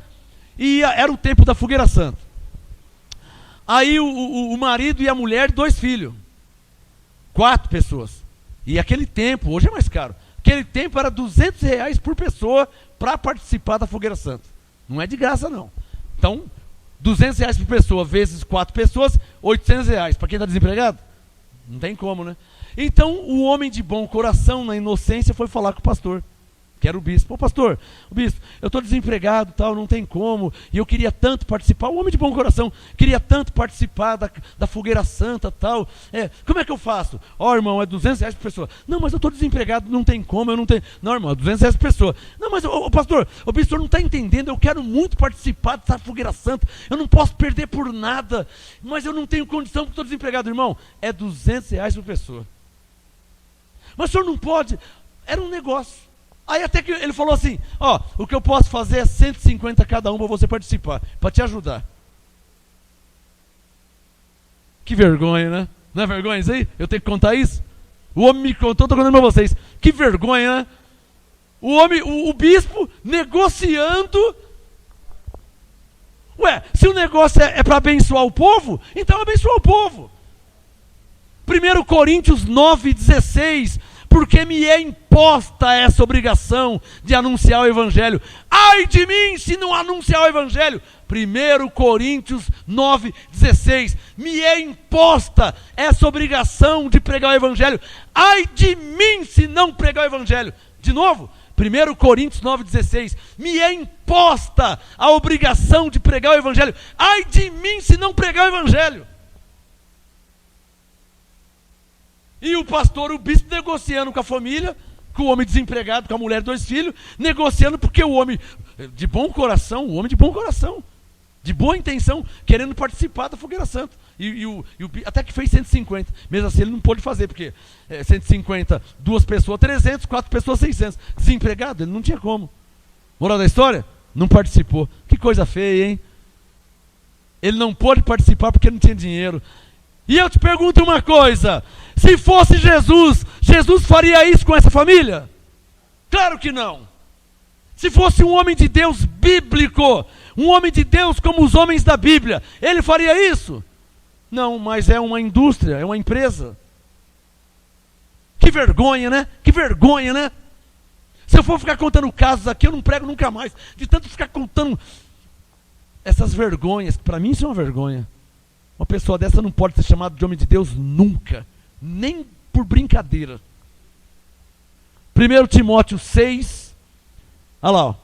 e era o tempo da fogueira santa. Aí o marido e a mulher, 2 filhos. 4 pessoas. E aquele tempo, hoje é mais caro, aquele tempo era R$200 por pessoa para participar da fogueira santa. Não é de graça, não. Então, R$200 por pessoa, vezes 4 pessoas, R$800. Para quem está desempregado? Não tem como, né? Então, o homem de bom coração, na inocência, foi falar com o pastor, que era o bispo. Ô pastor, o bispo, eu estou desempregado, tal, não tem como, e eu queria tanto participar, o homem de bom coração, queria tanto participar da fogueira santa, tal, como é que eu faço? Ó, irmão, é R$200 por pessoa. Não, mas eu estou desempregado, não tem como, eu não tenho. Não, irmão, é R$200 por pessoa. Não, mas, pastor, o bispo não está entendendo, eu quero muito participar dessa fogueira santa, eu não posso perder por nada, mas eu não tenho condição porque estou desempregado. Irmão, é R$200 por pessoa. Mas o senhor não pode. Era um negócio. Aí até que ele falou assim, ó, o que eu posso fazer é 150 cada um para você participar, para te ajudar. Que vergonha, né? Não é vergonha isso aí? Eu tenho que contar isso? O homem me contou, estou contando para vocês. Que vergonha, né? O homem, o bispo negociando. Ué, se o negócio é para abençoar o povo, então abençoa o povo. 1 Coríntios 9,16, porque me é imposta essa obrigação de anunciar o Evangelho. Ai de mim se não anunciar o Evangelho. 1 Coríntios 9,16, me é imposta essa obrigação de pregar o Evangelho. Ai de mim se não pregar o Evangelho. De novo, 1 Coríntios 9,16, me é imposta a obrigação de pregar o Evangelho. Ai de mim se não pregar o Evangelho. E o pastor, o bispo, negociando com a família, com o homem desempregado, com a mulher, 2 filhos, negociando porque o homem de bom coração, de boa intenção, querendo participar da fogueira santa. Até que fez 150, mesmo assim ele não pôde fazer, porque 150, 2 pessoas 300, 4 pessoas 600. Desempregado, ele não tinha como. Moral da história? Não participou. Que coisa feia, hein? Ele não pôde participar porque não tinha dinheiro. E eu te pergunto uma coisa, se fosse Jesus, Jesus faria isso com essa família? Claro que não. Se fosse um homem de Deus bíblico, um homem de Deus como os homens da Bíblia, ele faria isso? Não, mas é uma indústria, é uma empresa. Que vergonha, né? Que vergonha, né? Se eu for ficar contando casos aqui, eu não prego nunca mais. De tanto ficar contando essas vergonhas, que para mim isso é uma vergonha. Uma pessoa dessa não pode ser chamada de homem de Deus nunca, nem por brincadeira. 1 Timóteo 6, olha lá, ó,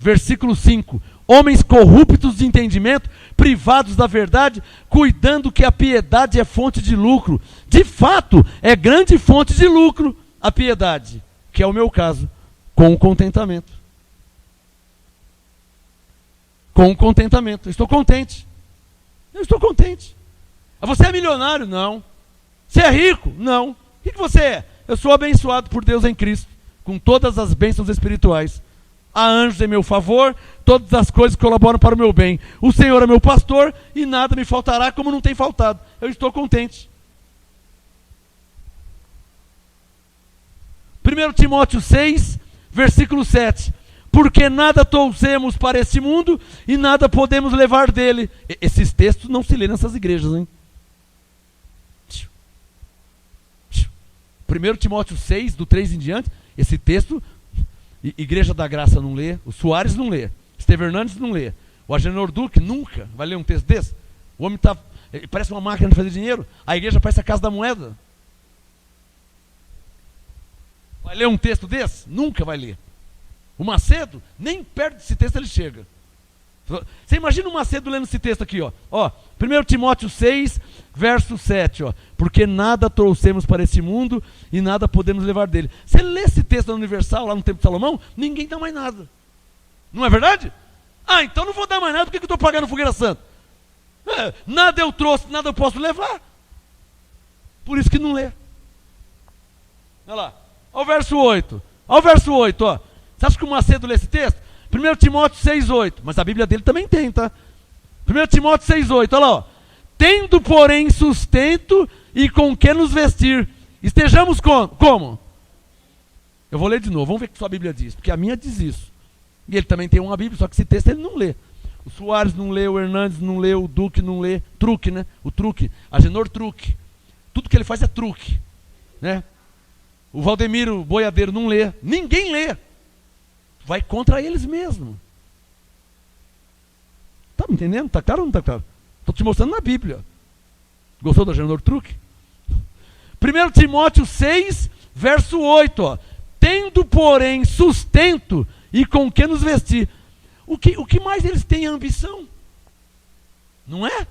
versículo 5. Homens corruptos de entendimento, privados da verdade, cuidando que a piedade é fonte de lucro. De fato, é grande fonte de lucro a piedade, que é o meu caso, com o contentamento. Com o contentamento. Eu estou contente. Eu estou contente. Você é milionário? Não. Você é rico? Não. O que você é? Eu sou abençoado por Deus em Cristo, com todas as bênçãos espirituais. Há anjos em meu favor, todas as coisas colaboram para o meu bem. O Senhor é meu pastor e nada me faltará, como não tem faltado. Eu estou contente. 1 Timóteo 6, versículo 7. Porque nada trouxemos para este mundo e nada podemos levar dele. Esses textos não se lê nessas igrejas, hein? 1 Timóteo 6, do 3 em diante, esse texto, Igreja da Graça não lê, o Soares não lê, Esteve Hernandes não lê, o Agenor Duque nunca vai ler um texto desse. O homem parece uma máquina de fazer dinheiro, a igreja parece a Casa da Moeda. Vai ler um texto desse? Nunca vai ler. O Macedo, nem perto desse texto ele chega. Você imagina o Macedo lendo esse texto aqui, ó. 1 Timóteo 6, verso 7, ó. Porque nada trouxemos para esse mundo e nada podemos levar dele. Você lê esse texto da Universal, lá no Templo de Salomão, ninguém dá mais nada. Não é verdade? Então não vou dar mais nada, por que eu estou pagando fogueira santa? Nada eu trouxe, nada eu posso levar. Por isso que não lê. Olha lá. Olha o verso 8. Olha o verso 8, ó. Você acha que o Macedo lê esse texto? 1 Timóteo 6,8. Mas a Bíblia dele também tem, tá? 1 Timóteo 6,8. Olha lá, ó. Tendo, porém, sustento e com que nos vestir. Estejamos como? Eu vou ler de novo. Vamos ver o que sua Bíblia diz. Porque a minha diz isso. E ele também tem uma Bíblia, só que esse texto ele não lê. O Soares não lê, o Hernandes não lê, o Duque não lê. Truque, né? O truque. Agenor Truque. Tudo que ele faz é truque. Né? O Valdemiro Boiadeiro não lê. Ninguém lê. Vai contra eles mesmo. Tá me entendendo? Tá claro ou não tá claro? Estou te mostrando na Bíblia. Gostou do Agenor Truque? 1 Timóteo 6, verso 8. Ó. Tendo, porém, sustento e com que nos vestir. O que mais eles têm ambição? Não é?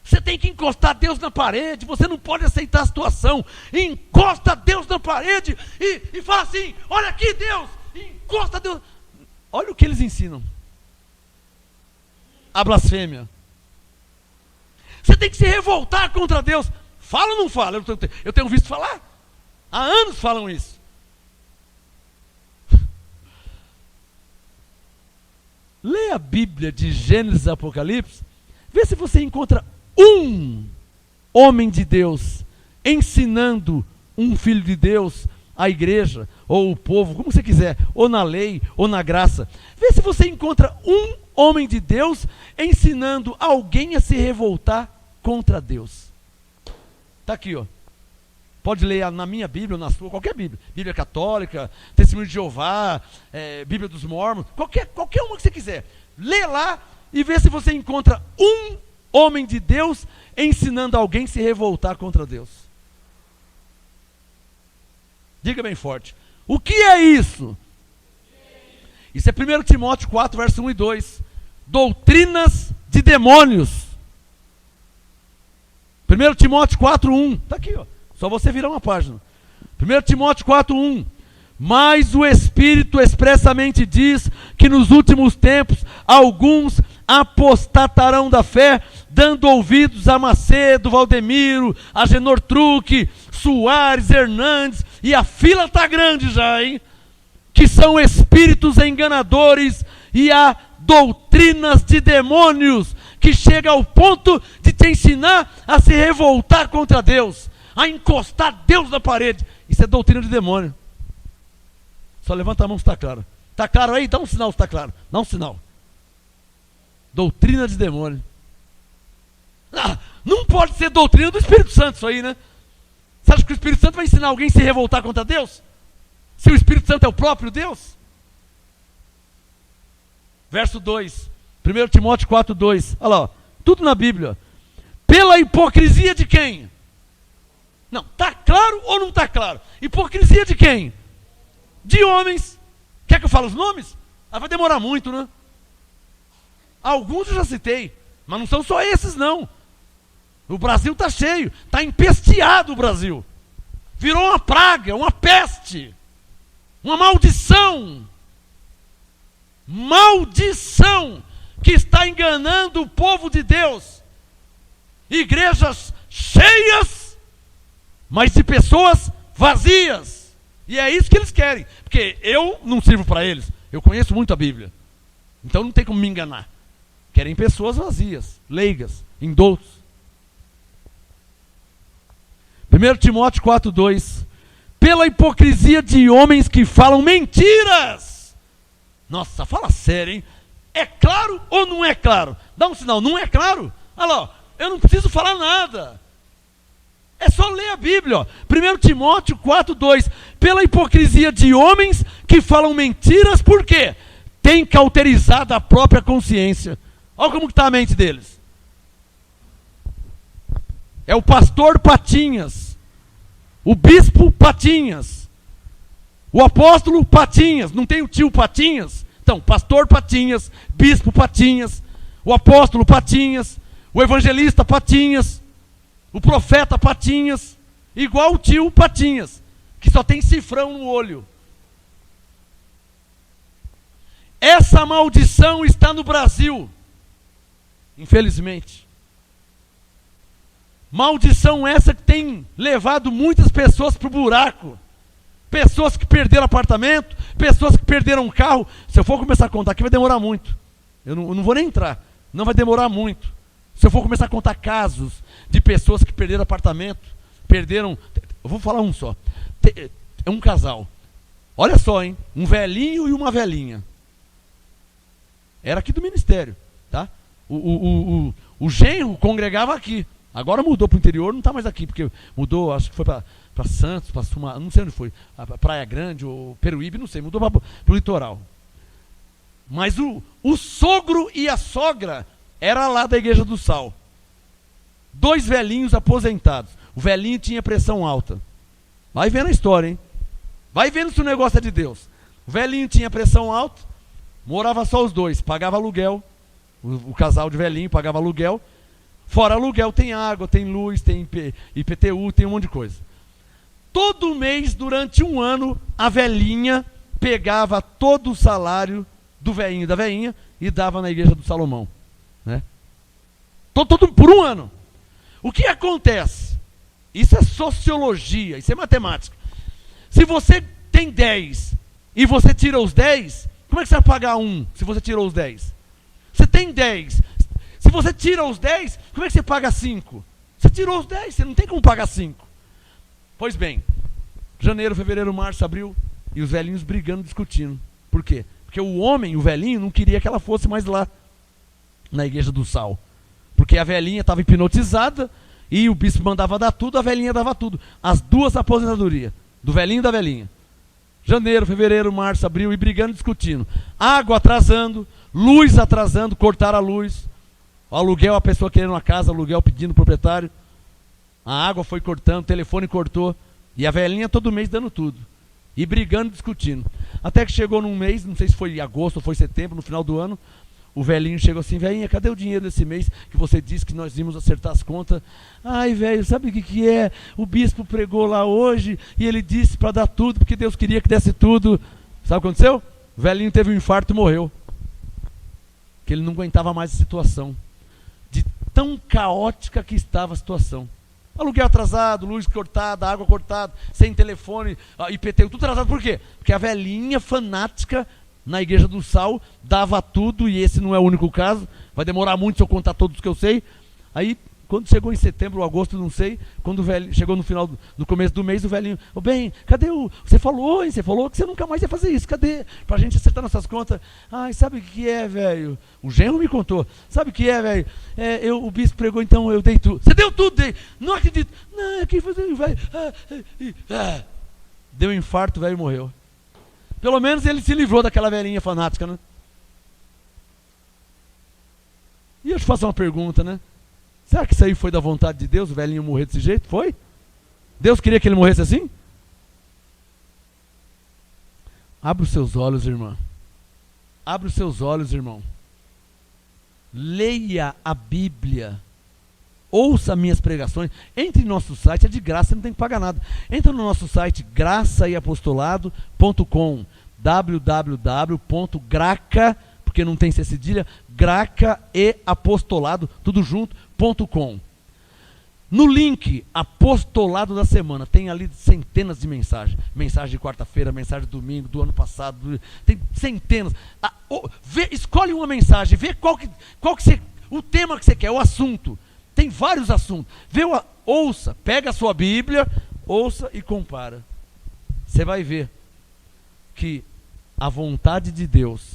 Você tem que encostar Deus na parede. Você não pode aceitar a situação. Encosta Deus na parede e fala assim: olha aqui, Deus. Encosta Deus. Olha o que eles ensinam. A blasfêmia. Você tem que se revoltar contra Deus. Fala ou não fala? Eu tenho visto falar. Há anos falam isso. Lê a Bíblia de Gênesis e Apocalipse. Vê se você encontra um homem de Deus ensinando um filho de Deus, a igreja, ou o povo, como você quiser, ou na lei, ou na graça. Vê se você encontra um homem de Deus ensinando alguém a se revoltar contra Deus. Está aqui, ó. Pode ler na minha Bíblia, ou na sua, qualquer Bíblia. Bíblia católica, Testemunho de Jeová, Bíblia dos Mormons, qualquer uma que você quiser. Lê lá e vê se você encontra um homem de Deus ensinando alguém a se revoltar contra Deus. Diga bem forte. O que é isso? Isso é 1 Timóteo 4, verso 1 e 2. Doutrinas de demônios. 1 Timóteo 4, 1. Está aqui, ó. Só você virar uma página. 1 Timóteo 4, 1. Mas o Espírito expressamente diz que nos últimos tempos alguns apostatarão da fé, dando ouvidos a Macedo, Valdemiro, Agenor Truque, Soares, Hernandes, e a fila está grande já, hein? Que são espíritos enganadores e há doutrinas de demônios, que chega ao ponto de te ensinar a se revoltar contra Deus, a encostar Deus na parede. Isso é doutrina de demônio. Só levanta a mão se está claro. Está claro aí? Dá um sinal se está claro. Dá um sinal. Doutrina de demônio. Não pode ser doutrina do Espírito Santo isso aí, né? Você acha que o Espírito Santo vai ensinar alguém a se revoltar contra Deus? Se o Espírito Santo é o próprio Deus? Verso 2. 1 Timóteo 4, 2. Olha lá, ó, tudo na Bíblia. Pela hipocrisia de quem? Não, está claro ou não está claro? Hipocrisia de quem? De homens. Quer que eu fale os nomes? Vai demorar muito, né? Alguns eu já citei, mas não são só esses não. O Brasil está cheio, está empesteado o Brasil. Virou uma praga, uma peste, uma maldição. Maldição que está enganando o povo de Deus. Igrejas cheias, mas de pessoas vazias. E é isso que eles querem, porque eu não sirvo para eles. Eu conheço muito a Bíblia, então não tem como me enganar. Querem pessoas vazias, leigas, indoutos. 1 Timóteo 4, 2. Pela hipocrisia de homens que falam mentiras. Nossa, fala sério, hein? É claro ou não é claro? Dá um sinal, não é claro? Olha lá, ó, eu não preciso falar nada. É só ler a Bíblia, ó. 1 Timóteo 4, 2. Pela hipocrisia de homens que falam mentiras, por quê? Tem cauterizado a própria consciência. Olha como está a mente deles. É o pastor Patinhas, o bispo Patinhas, o apóstolo Patinhas. Não tem o tio Patinhas? Então, pastor Patinhas, bispo Patinhas, o apóstolo Patinhas, o evangelista Patinhas, o profeta Patinhas, igual o tio Patinhas, que só tem cifrão no olho. Essa maldição está no Brasil, infelizmente. Maldição essa que tem levado muitas pessoas para o buraco. Pessoas que perderam apartamento, pessoas que perderam carro. Se eu for começar a contar aqui vai demorar muito. Eu não vou nem entrar, não vai demorar muito. Se eu for começar a contar casos de pessoas que perderam apartamento, perderam... Eu vou falar um só. É um casal. Olha só, hein? Um velhinho e uma velhinha. Era aqui do ministério, tá? O genro congregava aqui. Agora mudou para o interior, não está mais aqui, porque mudou, acho que foi para Santos, para Suma, não sei onde foi, Praia Grande ou Peruíbe, não sei, mudou para o litoral. Mas o sogro e a sogra era lá da Igreja do Sal. 2 velhinhos aposentados. O velhinho tinha pressão alta. Vai vendo a história, hein? Vai vendo se o negócio é de Deus. O velhinho tinha pressão alta, morava só os dois, pagava aluguel. O casal de velhinho pagava aluguel. Fora aluguel tem água, tem luz, tem IPTU, tem um monte de coisa. Todo mês, durante um ano, a velhinha pegava todo o salário do velhinho e da velhinha e dava na Igreja do Salomão, né? Todo por um ano. O que acontece? Isso é sociologia, isso é matemática. Se você tem 10 e você tira os 10, como é que você vai pagar um se você tirou os 10? Você tem 10. Se você tira os 10, como é que você paga 5? Você tirou os 10, você não tem como pagar 5. Pois bem, janeiro, fevereiro, março, abril, e os velhinhos brigando, discutindo. Por quê? Porque o homem, o velhinho, não queria que ela fosse mais lá, na Igreja do Sal. Porque a velhinha estava hipnotizada, e o bispo mandava dar tudo, a velhinha dava tudo. As duas aposentadorias, do velhinho e da velhinha. Janeiro, fevereiro, março, abril, e brigando, discutindo. Água atrasando, luz atrasando, cortaram a luz. O aluguel, a pessoa querendo uma casa, aluguel pedindo o proprietário. A água foi cortando, o telefone cortou. E a velhinha todo mês dando tudo. E brigando, discutindo. Até que chegou num mês, não sei se foi agosto ou foi setembro, no final do ano, o velhinho chegou assim: velhinha, cadê o dinheiro desse mês que você disse que nós íamos acertar as contas? Ai, velho, sabe o que é? O bispo pregou lá hoje e ele disse para dar tudo, porque Deus queria que desse tudo. Sabe o que aconteceu? O velhinho teve um infarto e morreu. Que ele não aguentava mais a situação. De tão caótica que estava a situação. Aluguel atrasado, luz cortada, água cortada, sem telefone, IPTU, tudo atrasado. Por quê? Porque a velhinha fanática na Igreja do Sal dava tudo, e esse não é o único caso. Vai demorar muito se eu contar todos que eu sei. Aí, quando chegou em setembro ou agosto, não sei, quando o velho chegou no começo do mês, o velhinho: ô bem, cadê você falou, hein? Você falou que você nunca mais ia fazer isso, cadê? Pra gente acertar nossas contas. Ai, sabe o que é, velho? O genro me contou. Sabe o que é, velho? O bispo pregou, então eu dei tudo. Você deu tudo, dei. Não acredito. Não, quem fazer, velho? Deu um infarto, o velho morreu. Pelo menos ele se livrou daquela velhinha fanática, né? E eu te faço uma pergunta, né? Será que isso aí foi da vontade de Deus, o velhinho morrer desse jeito? Foi? Deus queria que ele morresse assim? Abra os seus olhos, irmã. Abra os seus olhos, irmão. Leia a Bíblia. Ouça minhas pregações. Entre no nosso site, é de graça, você não tem que pagar nada. Entra no nosso site graçaeapostolado.com, www.graca, porque não tem cedilha, gracaeapostolado, tudo junto.com. No link Apostolado da Semana, tem ali centenas de mensagens. Mensagem de quarta-feira, mensagem de domingo, do ano passado, tem centenas. Escolhe uma mensagem, vê o tema que você quer, o assunto. Tem vários assuntos. Ouça, pega a sua Bíblia, ouça e compara. Você vai ver que a vontade de Deus,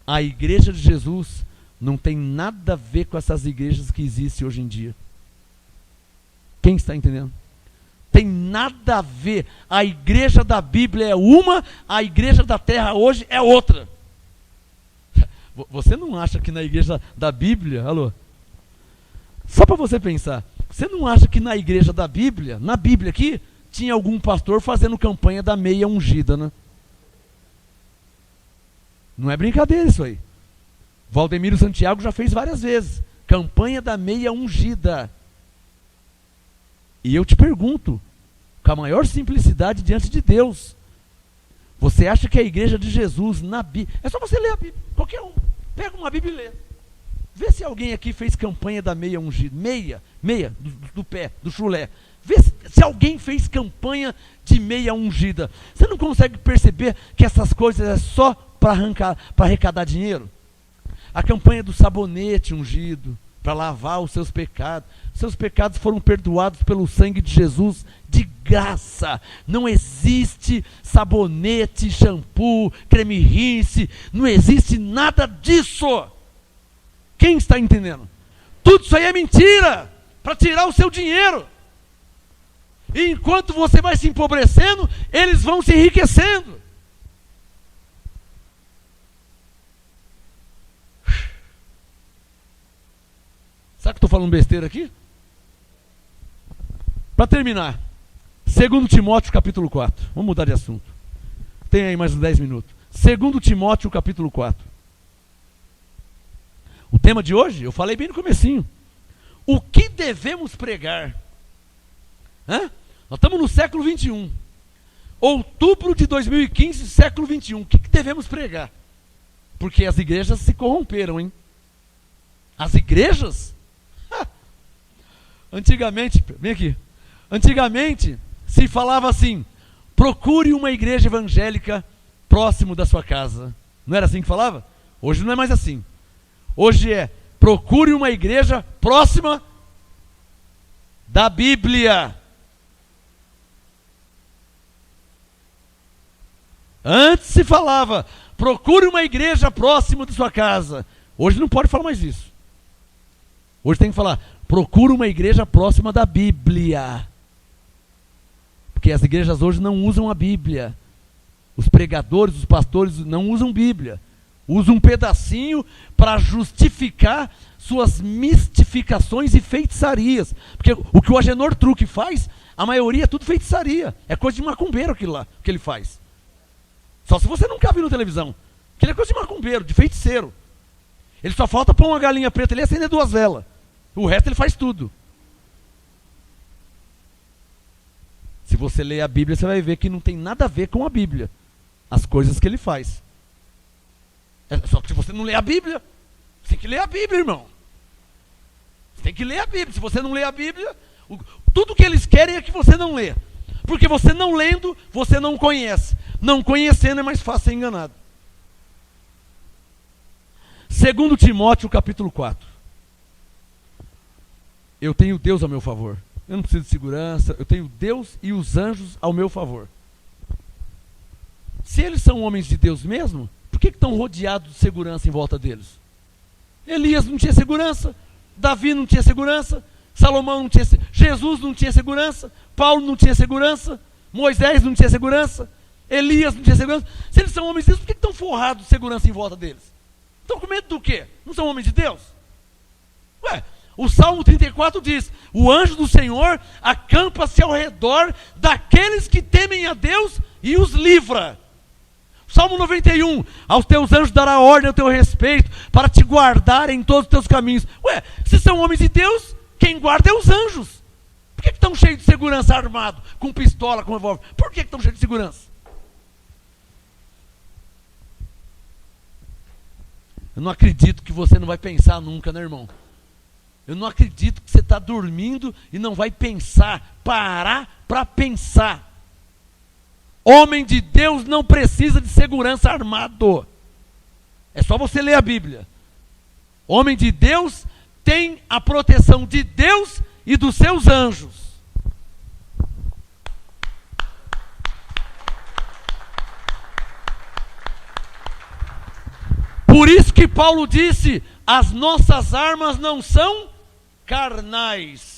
a Igreja de Jesus, não tem nada a ver com essas igrejas que existem hoje em dia. Quem está entendendo? Tem nada a ver. A igreja da Bíblia é uma, a igreja da terra hoje é outra. Você não acha que na igreja da Bíblia, alô? Só para você pensar, você não acha que na igreja da Bíblia, na Bíblia aqui, tinha algum pastor fazendo campanha da meia ungida, né? Não é brincadeira isso aí. Valdemiro Santiago já fez várias vezes. Campanha da meia ungida. E eu te pergunto, com a maior simplicidade diante de Deus, você acha que a igreja de Jesus na Bíblia... É só você ler a Bíblia, qualquer um. Pega uma Bíblia e lê. Vê se alguém aqui fez campanha da meia ungida. Meia, do pé, do chulé. Vê se alguém fez campanha de meia ungida. Você não consegue perceber que essas coisas é só para arrecadar dinheiro? A campanha do sabonete ungido, para lavar os seus pecados. Seus pecados foram perdoados pelo sangue de Jesus de graça. Não existe sabonete, shampoo, creme rinse, não existe nada disso. Quem está entendendo? Tudo isso aí é mentira, para tirar o seu dinheiro. E enquanto você vai se empobrecendo, eles vão se enriquecendo. Será que eu estou falando besteira aqui? Para terminar, 2 Timóteo capítulo 4. Vamos mudar de assunto. Tem aí mais uns 10 minutos. 2 Timóteo capítulo 4. O tema de hoje, eu falei bem no comecinho. O que devemos pregar? Nós estamos no século 21. Outubro de 2015, século 21. O que devemos pregar? Porque as igrejas se corromperam, hein? As igrejas? Antigamente, vem aqui. Antigamente se falava assim: procure uma igreja evangélica próximo da sua casa. Não era assim que falava? Hoje não é mais assim. Hoje é: procure uma igreja próxima da Bíblia. Antes se falava: procure uma igreja próxima da sua casa. Hoje não pode falar mais isso. Hoje tem que falar: procure uma igreja próxima da Bíblia. Porque as igrejas hoje não usam a Bíblia. Os pregadores, os pastores não usam Bíblia. Usam um pedacinho para justificar suas mistificações e feitiçarias. Porque o que o Agenor Truque faz, a maioria é tudo feitiçaria. É coisa de macumbeiro aquilo lá, que ele faz. Só se você nunca viu na televisão. Aquilo é coisa de macumbeiro, de feiticeiro. Ele só falta pôr uma galinha preta ali e acender 2 velas. O resto ele faz tudo. Se você ler a Bíblia, você vai ver que não tem nada a ver com a Bíblia. As coisas que ele faz. Só que se você não lê a Bíblia, você tem que ler a Bíblia, irmão. Você tem que ler a Bíblia. Se você não lê a Bíblia, tudo que eles querem é que você não lê. Porque você não lendo, você não conhece. Não conhecendo é mais fácil ser enganado. 2 Timóteo capítulo 4. Eu tenho Deus ao meu favor. Eu não preciso de segurança. Eu tenho Deus e os anjos ao meu favor. Se eles são homens de Deus mesmo, por que estão rodeados de segurança em volta deles? Elias não tinha segurança. Davi não tinha segurança. Salomão não tinha segurança. Jesus não tinha segurança. Paulo não tinha segurança. Moisés não tinha segurança. Elias não tinha segurança. Se eles são homens de Deus, por que estão forrados de segurança em volta deles? Estão com medo do quê? Não são homens de Deus? O Salmo 34 diz: o anjo do Senhor acampa-se ao redor daqueles que temem a Deus e os livra. Salmo 91, aos teus anjos dará ordem ao teu respeito, para te guardar em todos os teus caminhos. Se são homens de Deus, quem guarda é os anjos. Por que estão cheios de segurança armado, com pistola, com revólver? Por que estão cheios de segurança? Eu não acredito que você não vai pensar nunca, né, irmão? Eu não acredito que você está dormindo e não vai pensar, parar para pensar. Homem de Deus não precisa de segurança armado. É só você ler a Bíblia. Homem de Deus tem a proteção de Deus e dos seus anjos. Por isso que Paulo disse: as nossas armas não são carnais.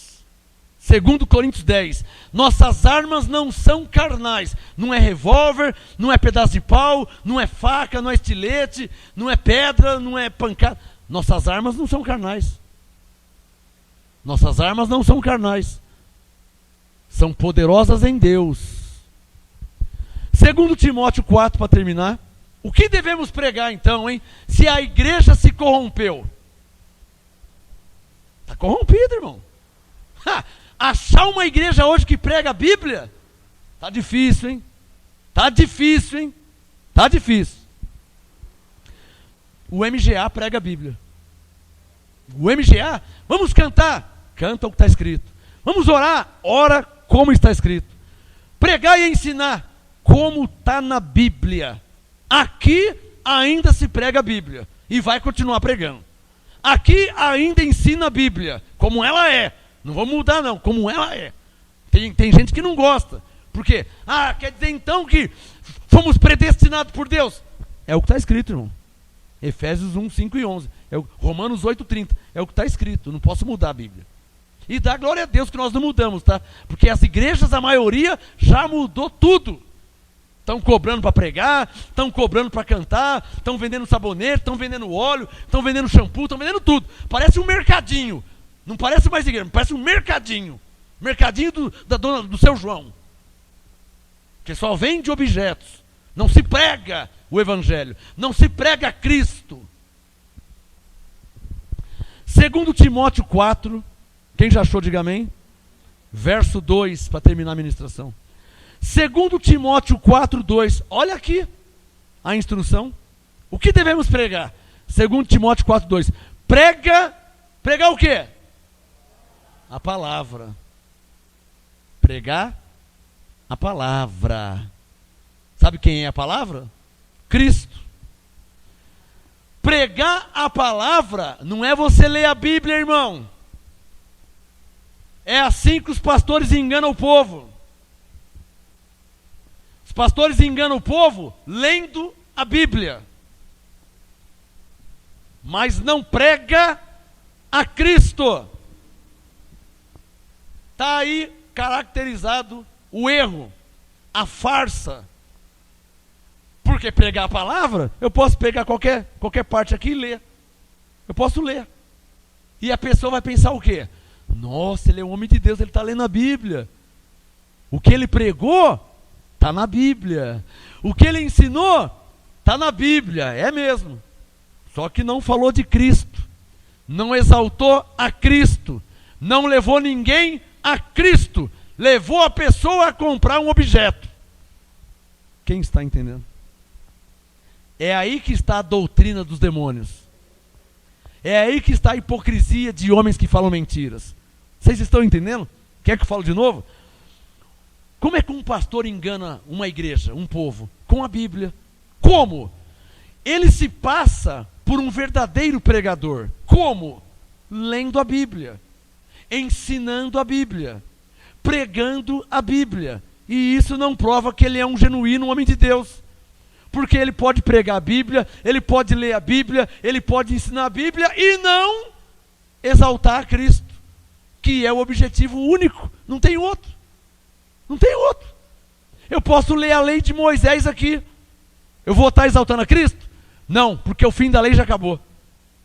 2 Coríntios 10. Nossas armas não são carnais. Não é revólver, não é pedaço de pau, não é faca, não é estilete, não é pedra, não é pancada. Nossas armas não são carnais. Nossas armas não são carnais. São poderosas em Deus. 2 Timóteo 4, para terminar. O que devemos pregar então, hein? Se a igreja se corrompeu. Está corrompida, irmão. Achar uma igreja hoje que prega a Bíblia, está difícil, hein? Está difícil, hein? Está difícil. O MGA prega a Bíblia. o MGA, vamos cantar, canta o que está escrito. Vamos orar, ora como está escrito. Pregar e ensinar, como está na Bíblia. Aqui ainda se prega a Bíblia e vai continuar pregando. Aqui ainda ensina a Bíblia, como ela é. Não vamos mudar não, como ela é. Tem gente que não gosta. Por quê? Quer dizer então que fomos predestinados por Deus. É o que está escrito, irmão. Efésios 1, 5 e 11. Romanos 8, 30. É o que está escrito, não posso mudar a Bíblia. E dá glória a Deus que nós não mudamos, tá? Porque as igrejas, a maioria, já mudou tudo. Estão cobrando para pregar, estão cobrando para cantar, estão vendendo sabonete, estão vendendo óleo, estão vendendo shampoo, estão vendendo tudo. Parece um mercadinho. Não parece mais igreja, parece um mercadinho. Mercadinho do seu João. Que só vende objetos. Não se prega o Evangelho. Não se prega Cristo. 2 Timóteo 4. Quem já achou, diga amém. Verso 2, para terminar a ministração. 2 Timóteo 4, 2. Olha aqui a instrução. O que devemos pregar? 2 Timóteo 4, 2. Pregar o quê? A palavra. Pregar a palavra. Sabe quem é a palavra? Cristo. Pregar a palavra não é você ler a Bíblia, irmão. É assim que os pastores enganam o povo. Os pastores enganam o povo lendo a Bíblia. Mas não prega a Cristo. Está aí caracterizado o erro, a farsa. Porque pregar a palavra, eu posso pegar qualquer parte aqui e ler. Eu posso ler. E a pessoa vai pensar o quê? Nossa, ele é um homem de Deus, ele está lendo a Bíblia. O que ele pregou, está na Bíblia. O que ele ensinou, está na Bíblia, é mesmo. Só que não falou de Cristo. Não exaltou a Cristo. Não levou ninguém a Cristo. Levou a pessoa a comprar um objeto. Quem está entendendo? É aí que está a doutrina dos demônios. É aí que está a hipocrisia de homens que falam mentiras. Vocês estão entendendo? Quer que eu fale de novo? Como é que um pastor engana uma igreja, um povo? Com a Bíblia. Como? Ele se passa por um verdadeiro pregador. Como? Lendo a Bíblia. Ensinando a Bíblia. Pregando a Bíblia. E isso não prova que ele é um genuíno homem de Deus. Porque ele pode pregar a Bíblia, ele pode ler a Bíblia, ele pode ensinar a Bíblia e não exaltar a Cristo, que é o objetivo único, não tem outro. Não tem outro. Eu posso ler a lei de Moisés aqui. Eu vou estar exaltando a Cristo? Não, porque o fim da lei já acabou.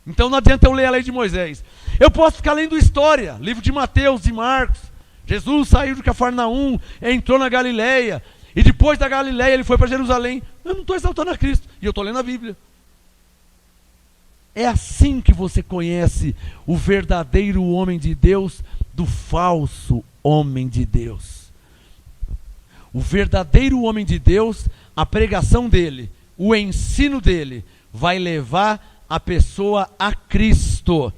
Então não adianta eu ler a lei de Moisés. Eu posso ficar lendo história, livro de Mateus, de Marcos. Jesus saiu de Cafarnaum, entrou na Galileia, e depois da Galileia ele foi para Jerusalém. Eu não estou exaltando a Cristo, e eu estou lendo a Bíblia. É assim que você conhece o verdadeiro homem de Deus do falso homem de Deus. O verdadeiro homem de Deus, a pregação dele, o ensino dele, vai levar a pessoa a Cristo,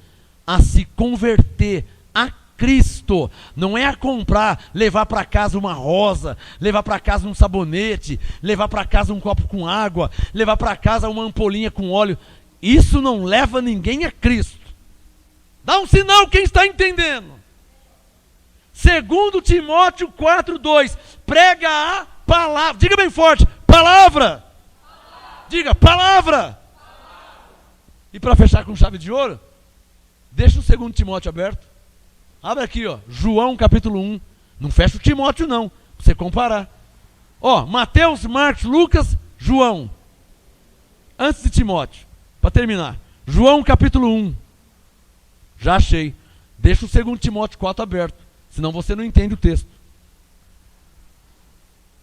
a se converter a Cristo. Não é a comprar, levar para casa uma rosa, levar para casa um sabonete, levar para casa um copo com água, levar para casa uma ampolinha com óleo. Isso não leva ninguém a Cristo. Dá um sinal quem está entendendo. 2 Timóteo 4:2. Prega a palavra. Diga bem forte, palavra. Diga, palavra. E para fechar com chave de ouro, deixa o 2 Timóteo aberto. Abre aqui, ó, João capítulo 1. Não fecha o Timóteo não, pra você comparar. Ó, Mateus, Marcos, Lucas, João. Antes de Timóteo, para terminar. João capítulo 1. Já achei. Deixa o 2 Timóteo 4 aberto, senão você não entende o texto.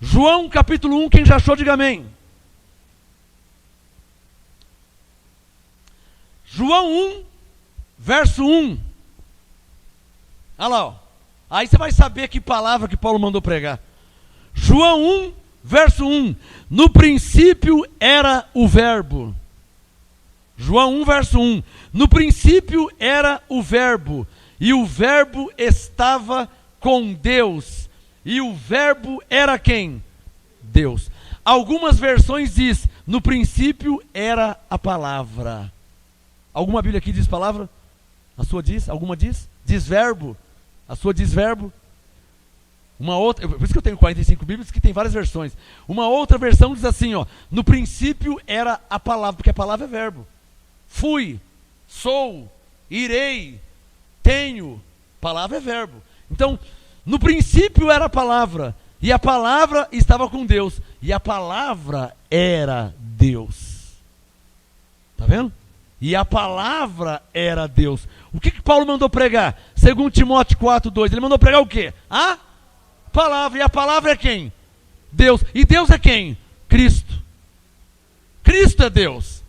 João capítulo 1, quem já achou, diga amém. João 1, verso 1. Olha lá, ó. Aí você vai saber que palavra que Paulo mandou pregar. João 1, verso 1. No princípio era o verbo. João 1, verso 1. No princípio era o Verbo, e o Verbo estava com Deus. E o Verbo era quem? Deus. Algumas versões diz, no princípio era a palavra. Alguma Bíblia aqui diz palavra? A sua diz? Alguma diz? Diz verbo? A sua diz verbo? Uma outra, por isso que eu tenho 45 Bíblias que tem várias versões. Uma outra versão diz assim, ó, no princípio era a palavra, porque a palavra é verbo. Fui, sou, irei, tenho. Palavra é verbo. Então, no princípio era a palavra, e a palavra estava com Deus, e a palavra era Deus. Está vendo? E a palavra era Deus. O que Paulo mandou pregar? Segundo Timóteo 4:2, ele mandou pregar o quê? A palavra. E a palavra é quem? Deus. E Deus é quem? Cristo. Cristo é Deus.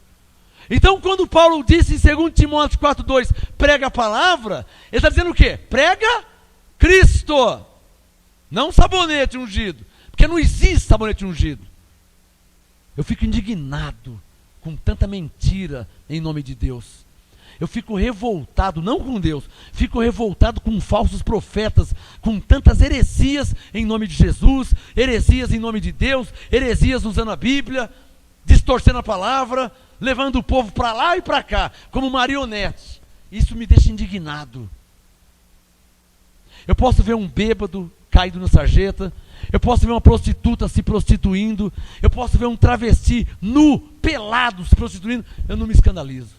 Então quando Paulo disse em 2 Timóteo 4:2, prega a palavra, ele está dizendo o quê? Prega Cristo. Não sabonete ungido. Porque não existe sabonete ungido. Eu fico indignado com tanta mentira em nome de Deus. Eu fico revoltado, não com Deus, fico revoltado com falsos profetas, com tantas heresias em nome de Jesus, heresias em nome de Deus, heresias usando a Bíblia, distorcendo a palavra, levando o povo para lá e para cá, como marionete. Isso me deixa indignado. Eu posso ver um bêbado caído na sarjeta, eu posso ver uma prostituta se prostituindo, eu posso ver um travesti nu, pelado, se prostituindo, eu não me escandalizo.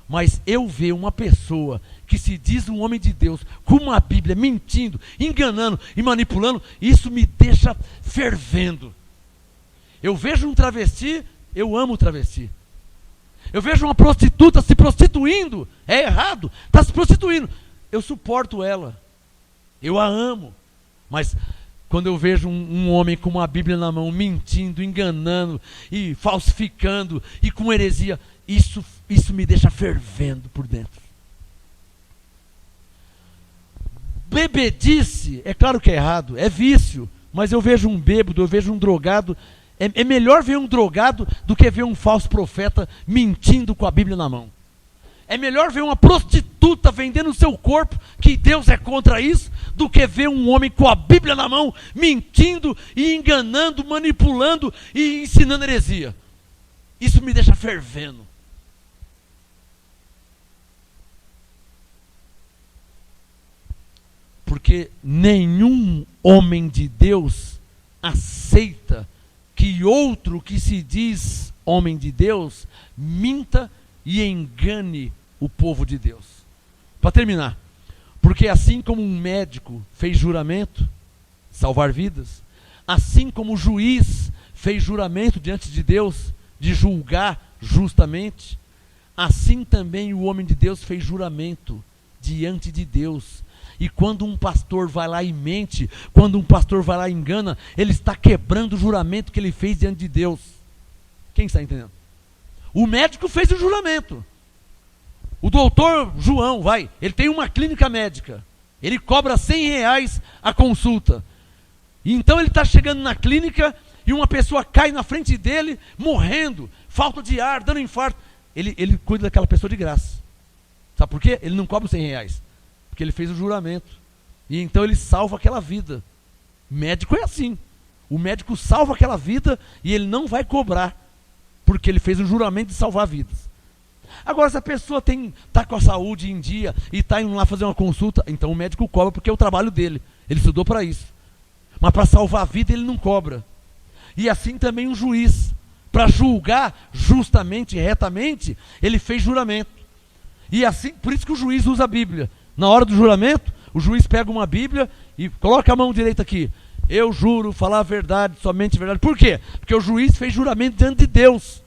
Mas eu ver uma pessoa que se diz um homem de Deus, com uma Bíblia, mentindo, enganando e manipulando, isso me deixa fervendo. Eu vejo um travesti, eu amo o travesti. Eu vejo uma prostituta se prostituindo, é errado, está se prostituindo. Eu suporto ela, eu a amo. Mas quando eu vejo um homem com uma Bíblia na mão, mentindo, enganando e falsificando e com heresia, isso me deixa fervendo por dentro. Bebedice, é claro que é errado, é vício, mas eu vejo um bêbado, eu vejo um drogado, é melhor ver um drogado do que ver um falso profeta mentindo com a Bíblia na mão. É melhor ver uma prostituta vendendo o seu corpo, que Deus é contra isso, do que ver um homem com a Bíblia na mão, mentindo e enganando, manipulando e ensinando heresia. Isso me deixa fervendo. Porque nenhum homem de Deus aceita que outro que se diz homem de Deus minta e engane o povo de Deus. Para terminar, porque assim como um médico fez juramento, salvar vidas, assim como o juiz fez juramento diante de Deus, de julgar justamente, assim também o homem de Deus fez juramento diante de Deus. E quando um pastor vai lá e mente, quando um pastor vai lá e engana, ele está quebrando o juramento que ele fez diante de Deus. Quem está entendendo? O médico fez o juramento. O doutor João, ele tem uma clínica médica. Ele cobra R$100 a consulta. E então ele está chegando na clínica e uma pessoa cai na frente dele, morrendo, falta de ar, dando infarto. Ele cuida daquela pessoa de graça. Sabe por quê? Ele não cobra R$100. Porque ele fez o juramento. E então ele salva aquela vida. Médico é assim. O médico salva aquela vida e ele não vai cobrar. Porque ele fez o juramento de salvar vidas. Agora, se a pessoa está com a saúde em dia e está indo lá fazer uma consulta, então o médico cobra porque é o trabalho dele. Ele estudou para isso. Mas para salvar a vida ele não cobra. E assim também um juiz. Para julgar justamente, retamente, ele fez juramento. E assim, por isso que o juiz usa a Bíblia. Na hora do juramento, o juiz pega uma Bíblia e coloca a mão direita aqui. Eu juro falar a verdade, somente a verdade. Por quê? Porque o juiz fez juramento diante de Deus.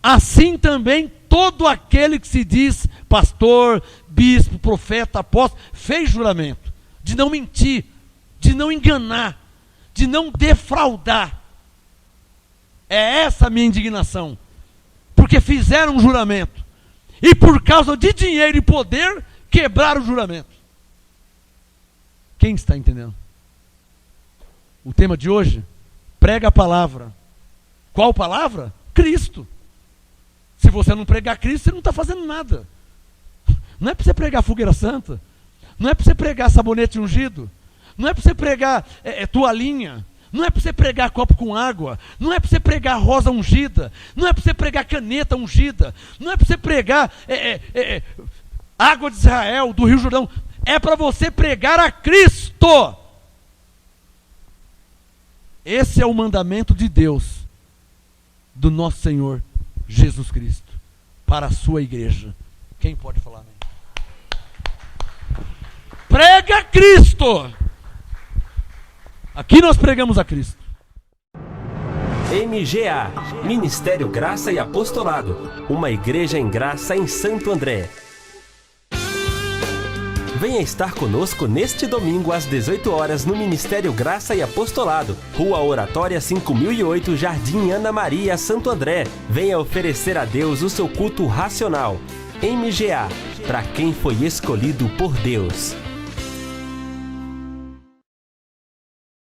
Assim também todo aquele que se diz pastor, bispo, profeta, apóstolo, fez juramento de não mentir, de não enganar, de não defraudar. É essa a minha indignação. Porque fizeram um juramento. E por causa de dinheiro e poder, quebraram o juramento. Quem está entendendo? O tema de hoje, prega a palavra. Qual palavra? Cristo. Se você não pregar Cristo, você não está fazendo nada. Não é para você pregar fogueira santa. Não é para você pregar sabonete ungido. Não é para você pregar toalhinha. Não é para você pregar copo com água. Não é para você pregar rosa ungida. Não é para você pregar caneta ungida. Não é para você pregar água de Israel, do Rio Jordão. É para você pregar a Cristo. Esse é o mandamento de Deus, do nosso Senhor Jesus Cristo, para a sua igreja. Quem pode falar amém? Prega Cristo. Aqui nós pregamos a Cristo. MGA, Ministério Graça e Apostolado, uma igreja em graça em Santo André. Venha estar conosco neste domingo às 18 horas no Ministério Graça e Apostolado, Rua Oratória 5008, Jardim Ana Maria, Santo André. Venha oferecer a Deus o seu culto racional. MGA, para quem foi escolhido por Deus.